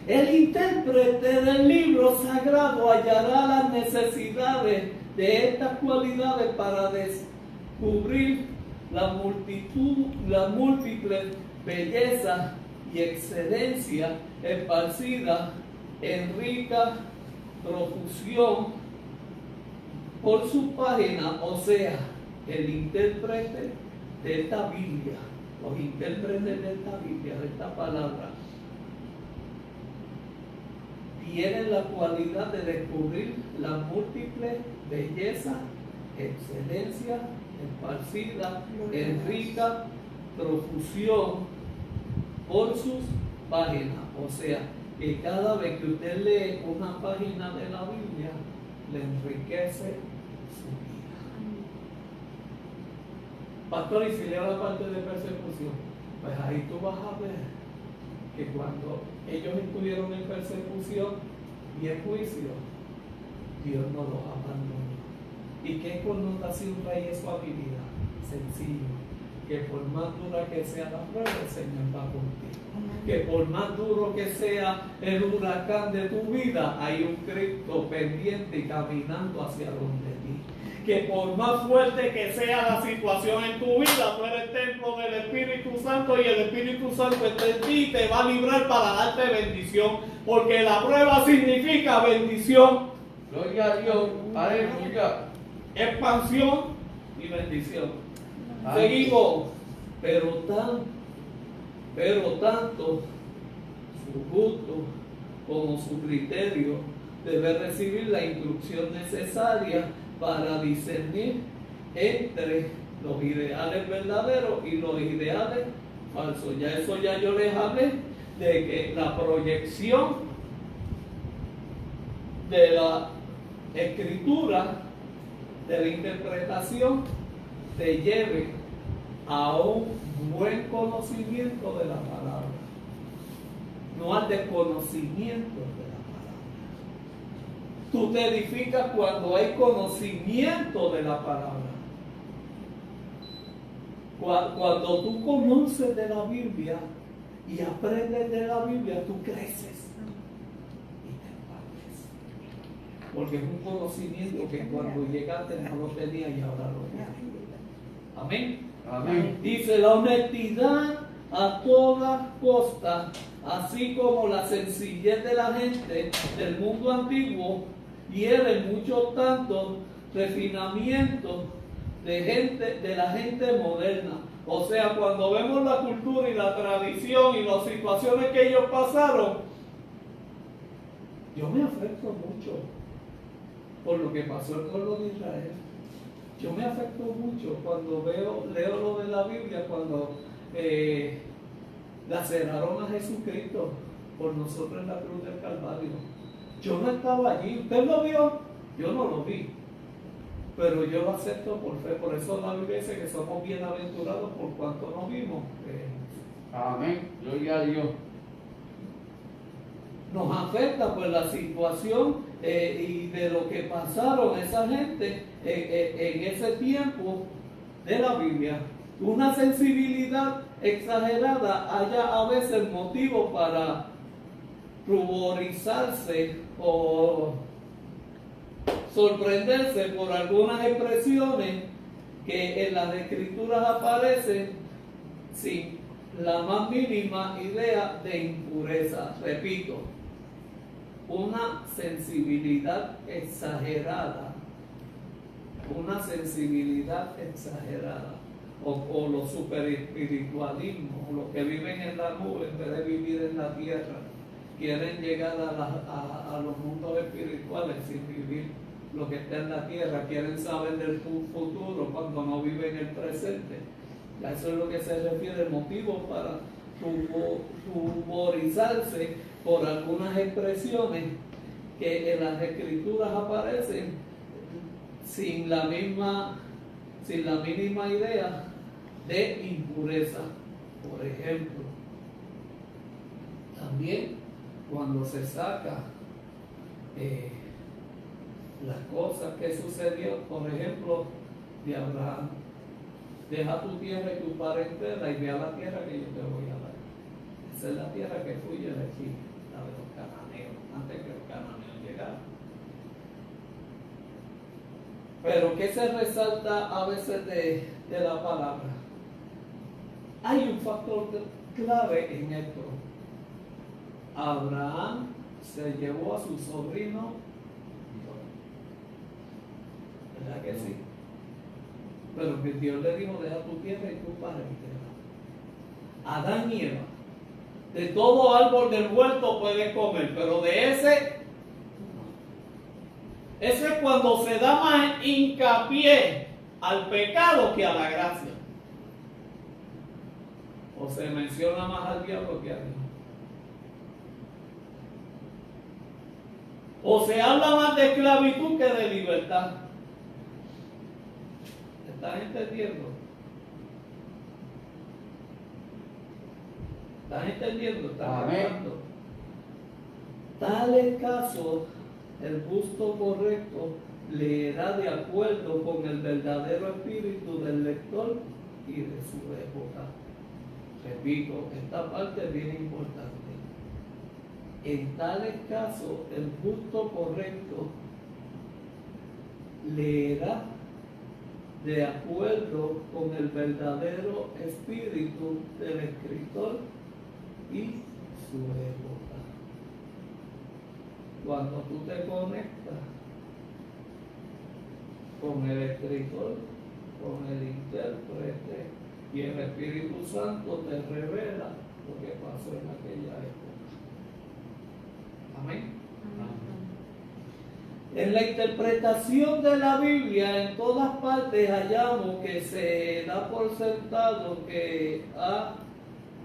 El intérprete del libro sagrado hallará las necesidades de estas cualidades para descubrir las múltiples bellezas y excelencias esparcidas en rica profusión por su página. O sea, el intérprete de esta Biblia, los intérpretes de esta Biblia, de esta palabra, tienen la cualidad de descubrir la múltiple belleza, excelencia, esparcida, en rica profusión por sus páginas. O sea, que cada vez que usted lee una página de la Biblia, le enriquece su vida. Pastor, y si leo la parte de persecución, pues ahí tú vas a ver que cuando ellos estuvieron en persecución y en juicio, Dios no los abandonó. ¿Y qué connotación trae eso a mi vida? Sencillo, que por más dura que sea la prueba, el Señor va contigo. Que por más duro que sea el huracán de tu vida, hay un Cristo pendiente y caminando hacia donde ti. Que por más fuerte que sea la situación en tu vida, tú eres templo del Espíritu Santo y el Espíritu Santo está en ti y te va a librar para darte bendición, porque la prueba significa bendición, Gloria a Dios. Aleluya. expansión y bendición. Amén. Seguimos, pero tanto su gusto como su criterio debe recibir la instrucción necesaria para discernir entre los ideales verdaderos y los ideales falsos. Ya yo les hablé de que la proyección de la escritura, de la interpretación, te lleve a un buen conocimiento de la palabra, no al desconocimiento de la palabra. Tú te edificas cuando hay conocimiento de la palabra. Cuando tú conoces de la Biblia y aprendes de la Biblia, tú creces y te expandes. Porque es un conocimiento que cuando llegaste no lo tenías y ahora lo tienes. Amén. Amén. Dice: la honestidad a toda costa, así como la sencillez de la gente del mundo antiguo, hiere mucho tanto refinamiento de la gente moderna. O sea, cuando vemos la cultura y la tradición y las situaciones que ellos pasaron, yo me afecto mucho por lo que pasó el pueblo de Israel. Yo me afecto mucho cuando leo lo de la Biblia, cuando laceraron a Jesucristo por nosotros en la cruz del Calvario. Yo no estaba allí. ¿Usted lo vio? Yo no lo vi. Pero yo lo acepto por fe. Por eso la Biblia dice que somos bienaventurados por cuanto no vimos. Amén. Gloria a Dios. Nos afecta pues la situación y de lo que pasaron esa gente en ese tiempo de la Biblia. Una sensibilidad exagerada haya a veces motivo para ruborizarse o sorprenderse por algunas expresiones que en las escrituras aparecen sin la más mínima idea de impureza. Repito, una sensibilidad exagerada, o los superespiritualismos, los que viven en la nube en vez de vivir en la tierra, quieren llegar a los mundos espirituales sin vivir lo que está en la tierra, quieren saber del futuro cuando no viven el presente. A eso es lo que se refiere, motivo para ruborizarse por algunas expresiones que en las escrituras aparecen sin la mínima idea de impureza. Por ejemplo, también cuando se saca las cosas que sucedió, por ejemplo, de Abraham: deja tu tierra y tu parentela y ve a la tierra que yo te voy a dar. Esa es la tierra que fui yo elegí, la de los cananeos, antes que los cananeos llegaran. Pero ¿qué se resalta a veces de la palabra? Hay un factor clave en esto. Abraham se llevó a su sobrino, ¿verdad que sí? Pero que Dios le dijo: deja tu tierra y tu parentela. Adán y Eva, de todo árbol del huerto pueden comer, pero de ese Ese es cuando se da más hincapié al pecado que a la gracia. O se menciona más al diablo que a Dios. O se habla más de esclavitud que de libertad. ¿Están entendiendo? ¿Están entendiendo? ¿Están Amén. captando? Tal es caso, el justo correcto leerá de acuerdo con el verdadero espíritu del lector y de su época. Repito, esta parte es bien importante. En tales casos, el justo correcto leerá de acuerdo con el verdadero espíritu del escritor y su época. Cuando tú te conectas con el escritor, con el intérprete y el Espíritu Santo te revela lo que pasó en aquella época. Amén. En la interpretación de la Biblia, en todas partes hallamos que se da por sentado que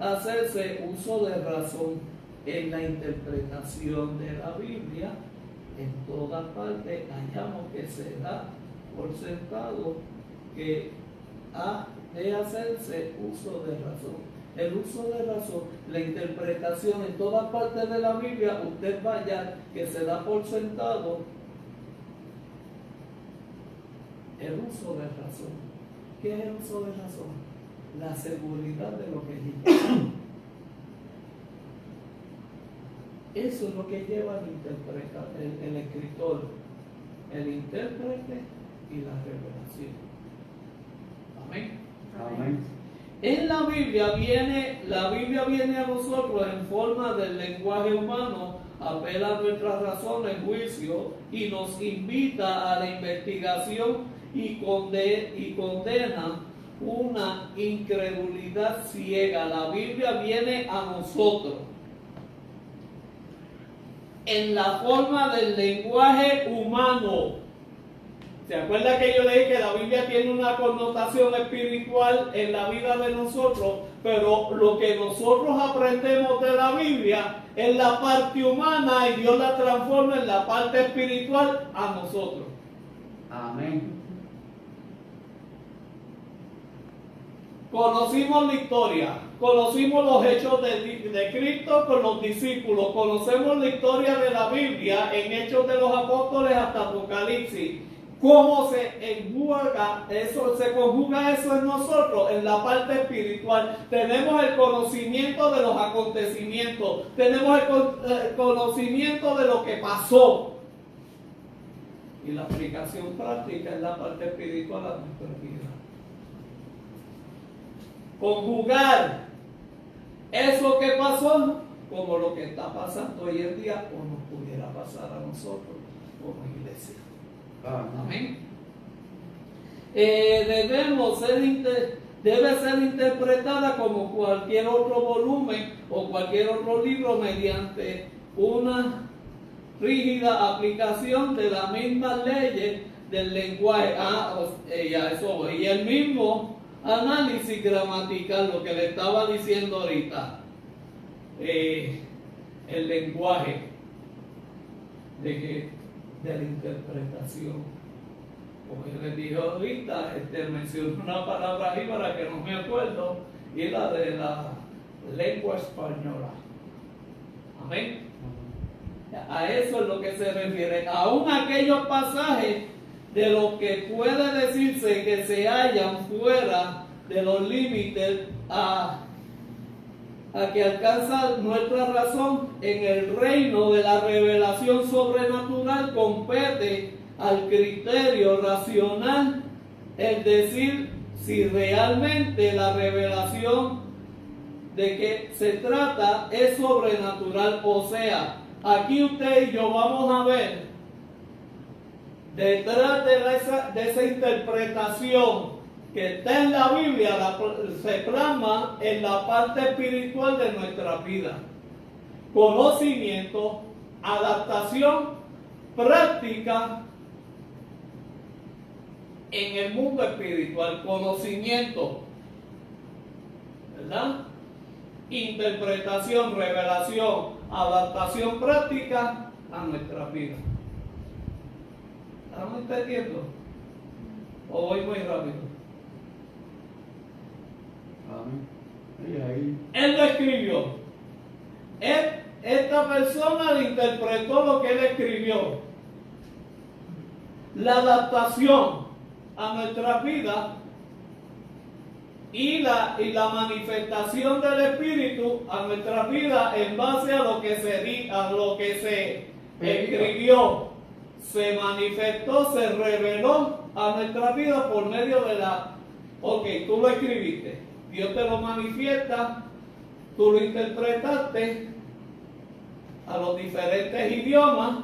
hacerse uso de razón. En la interpretación de la Biblia, en todas partes hallamos que se da por sentado que ha de hacerse uso de razón. El uso de razón, la interpretación en todas partes de la Biblia, usted vaya que se da por sentado el uso de razón. ¿Qué es el uso de razón? La seguridad de lo que dice. Eso es lo que lleva el escritor, el intérprete y la revelación. Amén. Amén. En la Biblia viene a nosotros en forma del lenguaje humano, apela a nuestras razones, juicio, y nos invita a la investigación y condena una incredulidad ciega. La Biblia viene a nosotros en la forma del lenguaje humano. ¿Se acuerda que yo le dije que la Biblia tiene una connotación espiritual en la vida de nosotros? Pero lo que nosotros aprendemos de la Biblia es la parte humana y Dios la transforma en la parte espiritual a nosotros. Amén. Conocimos la historia, conocimos los hechos de Cristo con los discípulos, conocemos la historia de la Biblia en Hechos de los Apóstoles hasta Apocalipsis. ¿Cómo se conjuga eso en nosotros? En la parte espiritual. Tenemos el conocimiento de los acontecimientos, tenemos el conocimiento de lo que pasó. Y la aplicación práctica es la parte espiritual a nuestra vida. Conjugar eso que pasó como lo que está pasando hoy en día o nos pudiera pasar a nosotros como iglesia. Amén. Debe ser interpretada como cualquier otro volumen o cualquier otro libro mediante una rígida aplicación de las mismas leyes del lenguaje. Y el mismo análisis gramatical, lo que le estaba diciendo ahorita, el lenguaje de la interpretación. Como yo les dije ahorita, mencioné una palabra ahí para que no me acuerdo, y la de la lengua española. Amén. A eso es lo que se refiere. Aún aquellos pasajes de los que puede decirse que se hallan fuera de los límites a que alcanza nuestra razón en el reino de la revelación sobrenatural, compete al criterio racional el decir si realmente la revelación de que se trata es sobrenatural. O sea, aquí usted y yo vamos a ver detrás de esa interpretación que está en la Biblia, se plasma en la parte espiritual de nuestra vida. Conocimiento, adaptación, práctica en el mundo espiritual, conocimiento, ¿verdad? Interpretación, revelación, adaptación práctica a nuestra vida. ¿Estamos entendiendo? ¿O voy muy rápido? Amén. Ahí. Él lo escribió. Esta persona le interpretó lo que él escribió. La adaptación a nuestra vida y la manifestación del Espíritu a nuestra vida en base a lo que se escribió, se manifestó, se reveló a nuestra vida por medio de ok, tú lo escribiste, Dios te lo manifiesta, tú lo interpretaste a los diferentes idiomas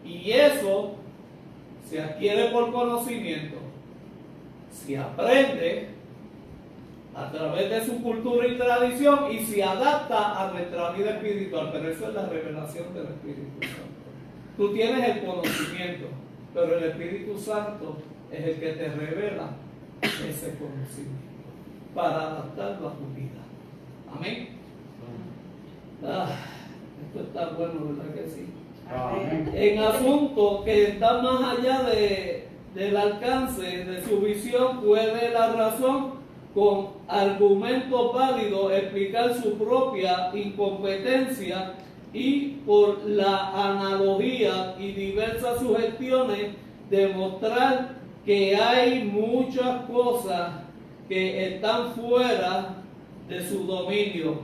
y eso se adquiere por conocimiento, se aprende a través de su cultura y tradición y se adapta a nuestra vida espiritual, pero eso es la revelación del Espíritu Santo. Tú tienes el conocimiento, pero el Espíritu Santo es el que te revela ese conocimiento para adaptarlo a tu vida. Amén. Esto está bueno, ¿verdad que sí? Amén. En asuntos que están más allá del alcance de su visión, puede la razón con argumentos válidos explicar su propia incompetencia y por la analogía y diversas sugestiones demostrar que hay muchas cosas que están fuera de su dominio,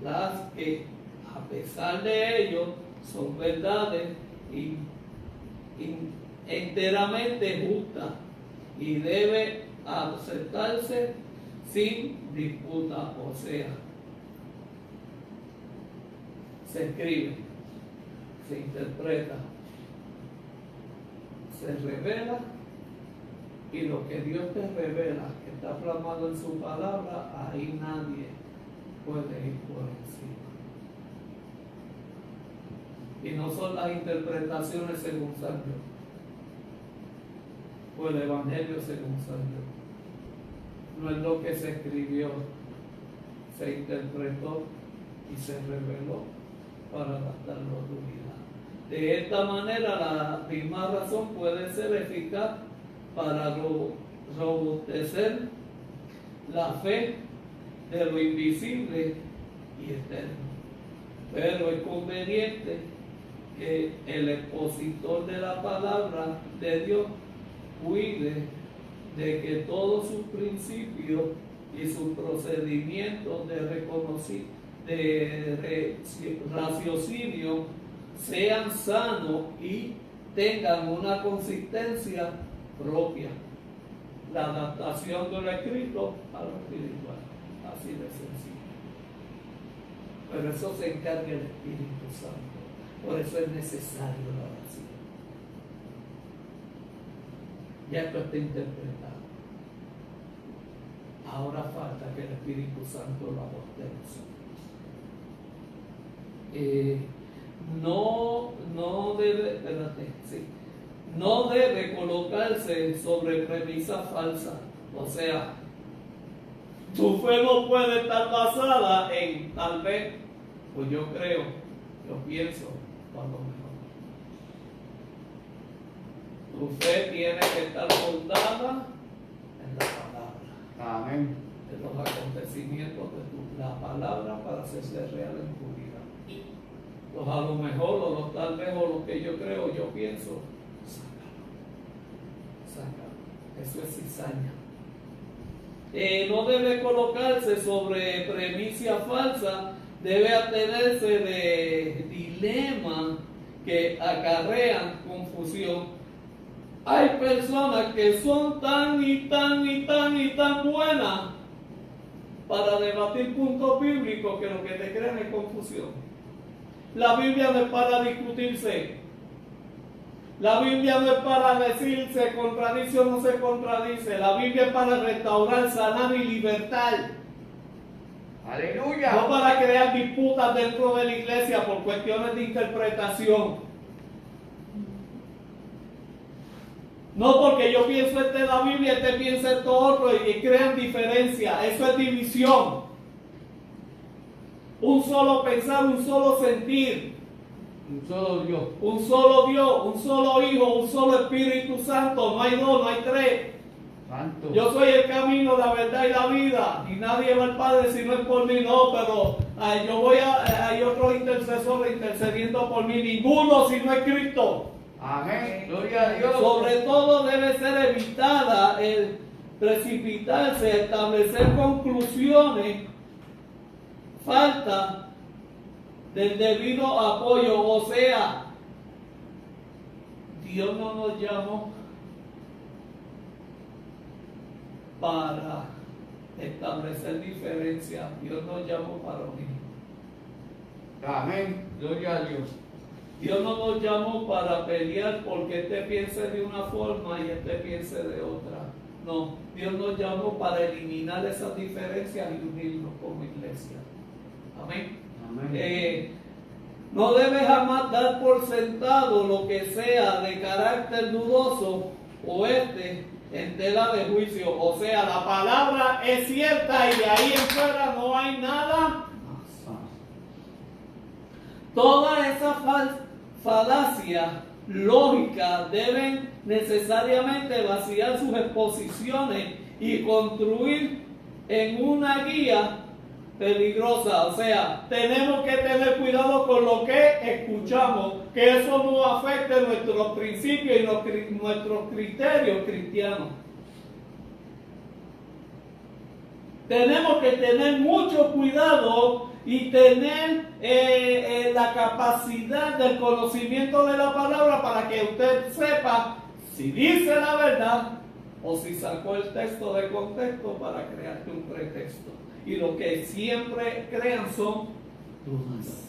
las que a pesar de ello son verdades enteramente justas y debe aceptarse sin disputa, o sea, se escribe, se interpreta, se revela y lo que Dios te revela, que está plasmado en su palabra, ahí nadie puede ir por encima. Y no son las interpretaciones según San Dios, o el Evangelio según San Dios. No es lo que se escribió, se interpretó y se reveló para adaptarlo a tu vida. De esta manera, la misma razón puede ser eficaz para robustecer la fe de lo invisible y eterno. Pero es conveniente que el expositor de la palabra de Dios cuide de que todos sus principios y sus procedimientos de raciocinio sean sanos y tengan una consistencia propia. La adaptación de lo escrito a lo espiritual, así de sencillo. Pero eso se encarga el Espíritu Santo. Por eso es necesario la oración. Ya esto está interpretado. Ahora falta que el Espíritu Santo lo aporte a nosotros. No debe colocarse sobre premisas falsas. O sea, tu fe no puede estar basada en tal vez, pues yo creo, yo pienso, cuando mejor. Tu fe tiene que estar fundada en la palabra. Amén. En los acontecimientos de la palabra para hacerse real en tu vida. Los a lo mejor, o los tal vez, o lo que yo creo, yo pienso, sácalo. Eso es cizaña. No debe colocarse sobre premisas falsas, debe atenerse de dilemas que acarrean confusión. Hay personas que son tan buenas para debatir puntos bíblicos que lo que te crean es confusión. La Biblia no es para discutirse. La Biblia no es para decir se contradice o no se contradice. La Biblia es para restaurar, sanar y libertar. Aleluya. No para crear disputas dentro de la iglesia por cuestiones de interpretación. No porque yo pienso esto en la Biblia, este piensa esto otro y crean diferencia. Eso es división. Un solo pensar, un solo sentir. Un solo Dios. Un solo Dios, un solo Hijo, un solo Espíritu Santo. No hay dos, no hay tres. Santo. Yo soy el camino, la verdad y la vida. Y nadie va al Padre si no es por mí. No, pero hay otros intercesores intercediendo por mí. Ninguno si no es Cristo. Amén. Gloria a Dios. Sobre todo debe ser evitada el precipitarse, establecer conclusiones, falta del debido apoyo. O sea, Dios no nos llamó para establecer diferencias. Dios nos llamó para unir. Amén. Gloria a Dios. Dios no nos llamó para pelear porque este piense de una forma y este piense de otra. No, Dios nos llamó para eliminar esas diferencias y unirnos como iglesia. Amén. Amén. No debe jamás dar por sentado lo que sea de carácter dudoso o en tela de juicio. O sea, la palabra es cierta y de ahí en fuera no hay nada. Todas esas falacias lógicas deben necesariamente vaciar sus exposiciones y construir en una guía peligrosa. O sea, tenemos que tener cuidado con lo que escuchamos, que eso no afecte nuestros principios y nuestros criterios cristianos. Tenemos que tener mucho cuidado y tener la capacidad del conocimiento de la palabra para que usted sepa si dice la verdad o si sacó el texto de contexto para crearte un pretexto. Y lo que siempre crean son dudas.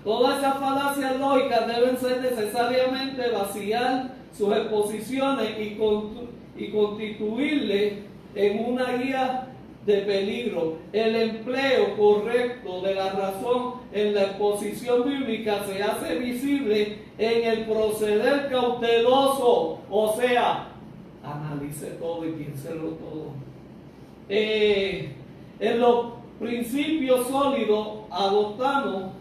Todas esas falacias lógicas deben ser necesariamente vaciar sus exposiciones y constituirle en una guía de peligro. El empleo correcto de la razón en la exposición bíblica se hace visible en el proceder cauteloso. O sea, analice todo y piénselo todo. En los principios sólidos adoptados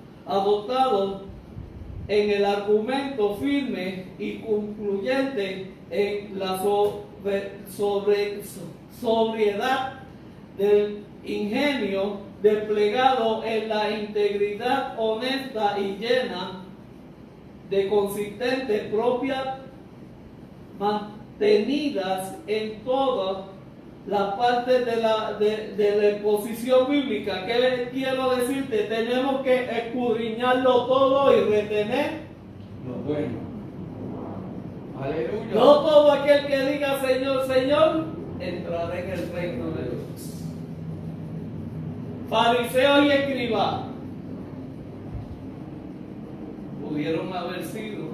en el argumento firme y concluyente en la sobriedad del ingenio desplegado en la integridad honesta y llena de consistentes propias mantenidas en todas las partes de la exposición bíblica. ¿Qué quiero decirte? Tenemos que escudriñarlo todo y retener Lo bueno. Aleluya. no todo aquel que diga Señor, Señor entrará en el reino de Dios. Fariseos y escribas pudieron haber sido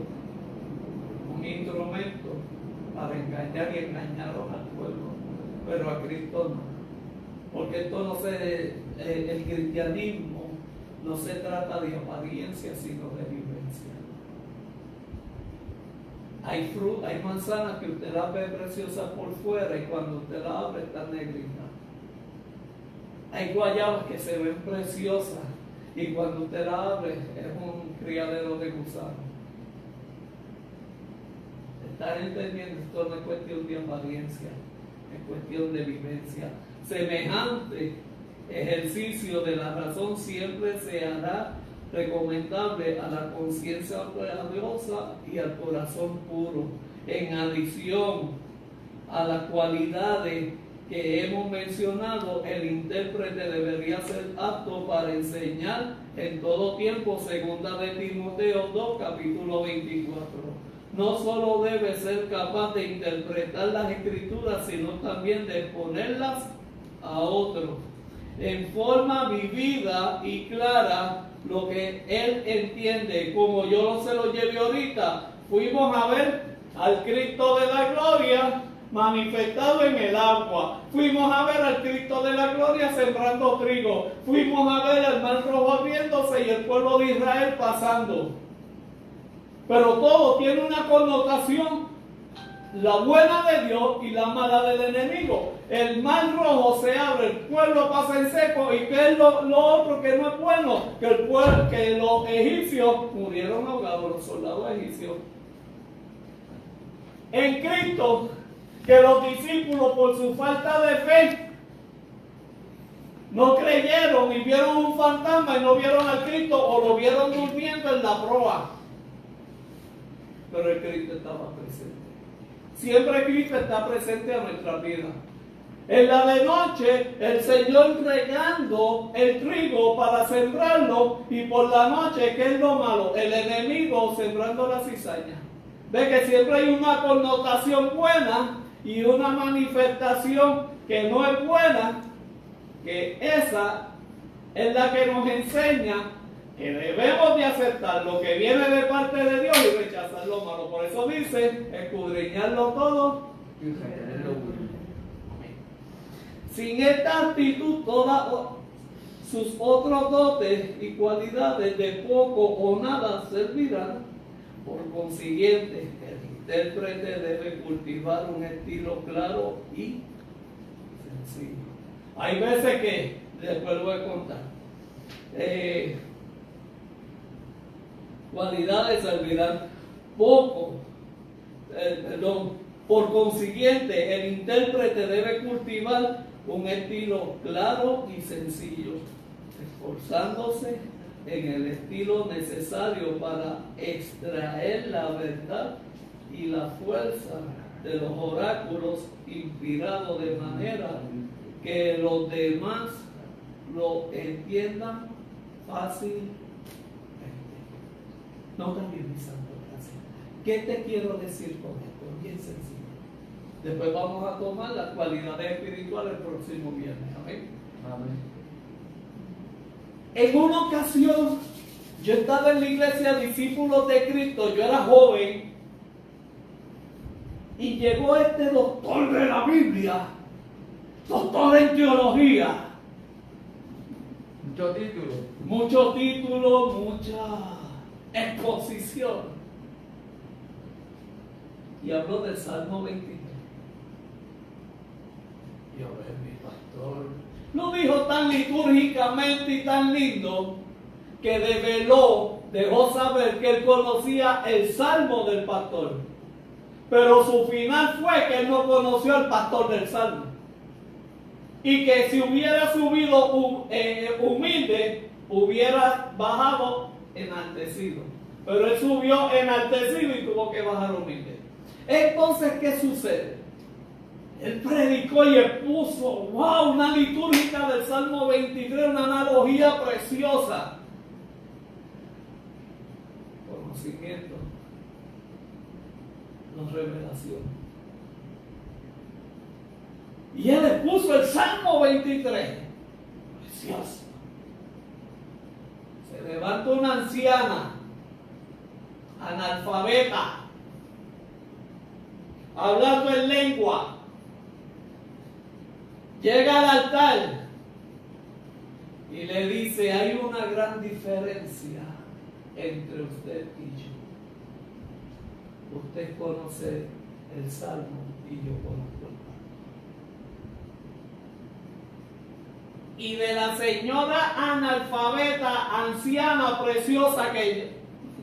un instrumento para engañar y engañaron al pueblo, pero a Cristo no, porque esto no el cristianismo no se trata de apariencia sino de vivencia. Hay manzanas que usted las ve preciosas por fuera y cuando usted las abre están negritas. Hay guayabas que se ven preciosas y cuando usted las abre es un criadero de gusanos. ¿Están entendiendo? Esto no es cuestión de apariencia, es cuestión de vivencia. Semejante ejercicio de la razón siempre se hará recomendable a la conciencia piadosa y al corazón puro, en adición a las cualidades que hemos mencionado. El intérprete debería ser apto para enseñar en todo tiempo. Segunda de Timoteo 2, capítulo 24. No solo debe ser capaz de interpretar las escrituras, sino también de exponerlas a otros en forma vivida y clara, lo que él entiende. Como yo se lo llevé ahorita, fuimos a ver al Cristo de la gloria manifestado en el agua, fuimos a ver al Cristo de la gloria sembrando trigo, fuimos a ver al mar rojo abriéndose y el pueblo de Israel pasando. Pero todo tiene una connotación, la buena de Dios y la mala del enemigo. El mar rojo se abre, el pueblo pasa en seco. ¿Y qué es lo otro que no es bueno? Que los egipcios murieron ahogados, los soldados egipcios. En Cristo, que los discípulos por su falta de fe no creyeron y vieron un fantasma y no vieron al Cristo, o lo vieron durmiendo en la proa. Pero el Cristo estaba presente. Siempre Cristo está presente en nuestra vida. En la de noche, el Señor regando el trigo para sembrarlo, y por la noche, ¿qué es lo malo? El enemigo sembrando la cizaña. Ve que siempre hay una connotación buena y una manifestación que no es buena, que esa es la que nos enseña que debemos de aceptar lo que viene de parte de Dios y rechazar lo malo. Por eso dice, escudriñarlo todo. Sin esta actitud, todas sus otros dotes y cualidades de poco o nada servirán. Por consiguiente, el intérprete debe cultivar un estilo claro y sencillo. Hay veces que, después lo voy a contar, cualidades servirán poco. Por consiguiente, el intérprete debe cultivar un estilo claro y sencillo, esforzándose en el estilo necesario para extraer la verdad y la fuerza de los oráculos inspirados de manera que los demás lo entiendan fácilmente. No también, mi santo, gracias. ¿Qué te quiero decir con esto? Bien sencillo. Después vamos a tomar las cualidades espirituales el próximo viernes. Amén. Amén. En una ocasión, yo estaba en la iglesia Discípulos de Cristo, yo era joven, y llegó este doctor de la Biblia, doctor en teología. Muchos títulos, mucha exposición. Y habló del Salmo 23. Yo veo mi pastor. Lo dijo tan litúrgicamente y tan lindo que dejó saber que él conocía el Salmo del pastor. Pero su final fue que él no conoció al pastor del Salmo. Y que si hubiera subido humilde, hubiera bajado enaltecido. Pero él subió enaltecido y tuvo que bajar humilde. Entonces, ¿qué sucede? Él predicó y expuso, wow, una litúrgica del Salmo 23, una analogía preciosa. Conocimiento, no revelación. Y él expuso el Salmo 23, precioso. Se levanta una anciana, analfabeta, hablando en lengua. Llega al altar y le dice, hay una gran diferencia entre usted y yo. Usted conoce el Salmo y yo conozco el Salmo. Y de la señora analfabeta, anciana, preciosa, que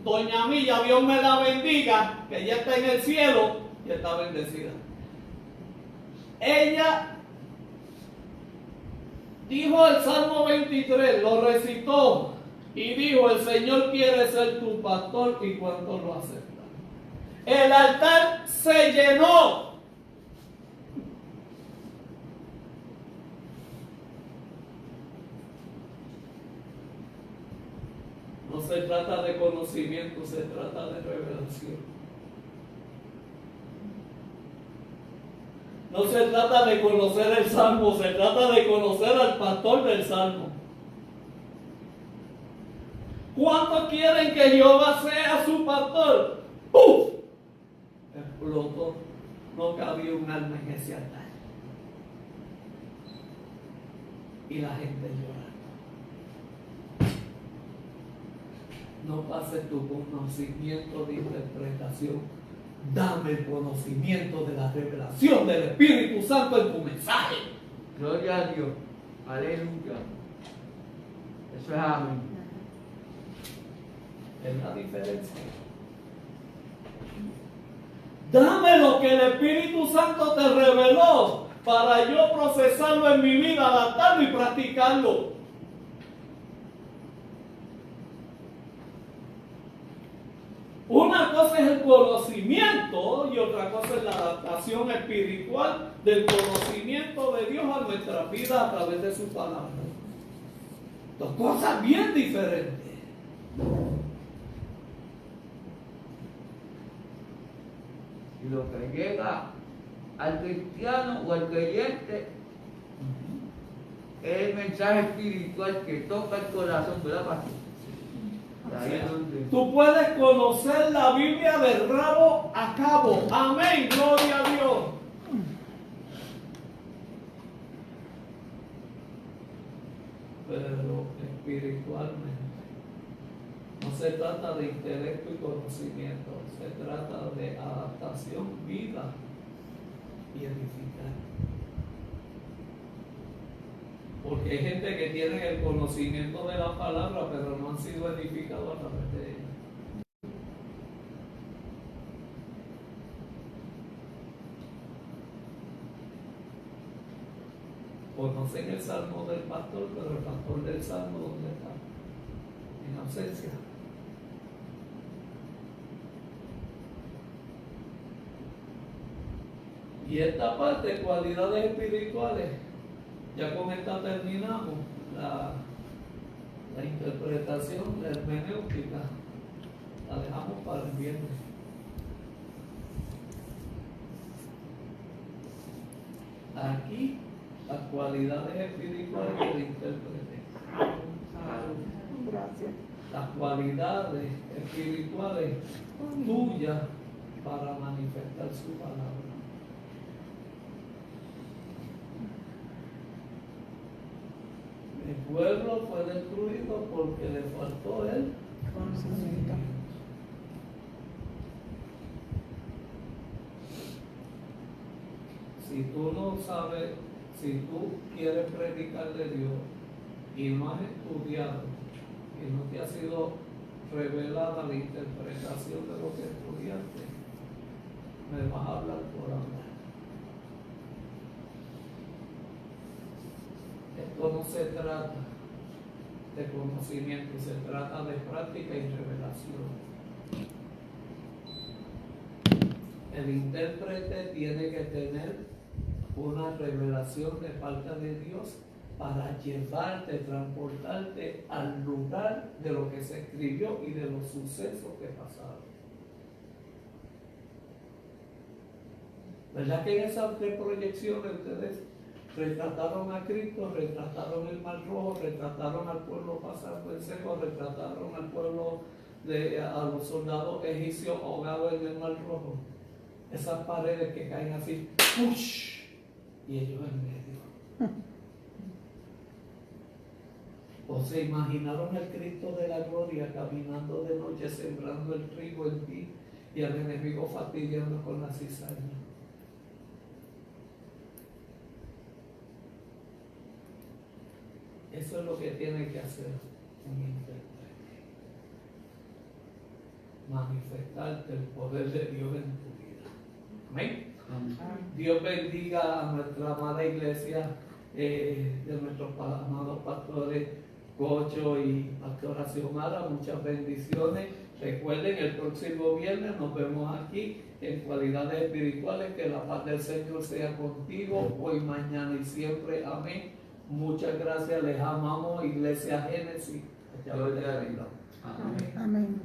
doña Milla, Dios me la bendiga, que ya está en el cielo y está bendecida. Ella dijo el Salmo 23, lo recitó y dijo, el Señor quiere ser tu pastor y cuánto lo acepta. El altar se llenó. No se trata de conocimiento, se trata de revelación. No se trata de conocer el Salmo, se trata de conocer al pastor del Salmo. ¿Cuántos quieren que Jehová sea su pastor? ¡Puf! Explotó. No cabía un alma en ese altar. Y la gente llorando. no pases tu conocimiento de interpretación. Dame el conocimiento de la revelación del Espíritu Santo en tu mensaje. Gloria a Dios. Aleluya. Eso es amén. Es la diferencia. Dame lo que el Espíritu Santo te reveló para yo procesarlo en mi vida, adaptarlo y practicarlo. Una cosa es el conocimiento y otra cosa es la adaptación espiritual del conocimiento de Dios a nuestra vida a través de su palabra. Dos cosas bien diferentes. Y lo que llega al cristiano o al creyente es el mensaje espiritual que toca el corazón, ¿verdad, pastor? Ahí es donde... Tú puedes conocer la Biblia de rabo a cabo. Amén, gloria a Dios. Pero espiritualmente no se trata de intelecto y conocimiento, se trata de adaptación, vida y edificar. Porque hay gente que tiene el conocimiento de la palabra, pero no han sido edificados a través de ella. Conocen el salmo del pastor, pero el pastor del salmo, ¿dónde está? En ausencia. Y esta parte, cualidades espirituales, ya con esta terminamos la interpretación, la hermenéutica, la dejamos para el viernes. Aquí, las cualidades espirituales del intérprete. Gracias. Las cualidades espirituales tuyas para manifestar su palabra. El pueblo fue destruido porque le faltó el Conocimiento. Si tú no sabes, si tú quieres predicar de Dios y no has estudiado y no te ha sido revelada la interpretación de lo que estudiaste, me vas a hablar por hablar. Esto no se trata de conocimiento, se trata de práctica y revelación. El intérprete tiene que tener una revelación de parte de Dios para llevarte, transportarte al lugar de lo que se escribió y de los sucesos que pasaron. ¿Verdad que en esas tres proyecciones ustedes retrataron a Cristo, retrataron el Mar Rojo, retrataron al pueblo pasando en seco, retrataron al pueblo, a los soldados egipcios ahogados en el Mar Rojo? Esas paredes que caen así, ¡push! Y ellos en medio. ¿O se imaginaron el Cristo de la gloria caminando de noche, sembrando el trigo en ti y al enemigo fastidiando con la cizaña? Eso es lo que tiene que hacer un intérprete. Manifestarte el poder de Dios en tu vida. Amén. Dios bendiga a nuestra amada iglesia, de nuestros amados pastores Gocho y Pastora Xiomara. Muchas bendiciones. Recuerden, el próximo viernes nos vemos aquí en cualidades espirituales. Que la paz del Señor sea contigo hoy, mañana y siempre. Amén. Muchas gracias, les amamos, Iglesia Génesis. Gloria a Dios. Amén.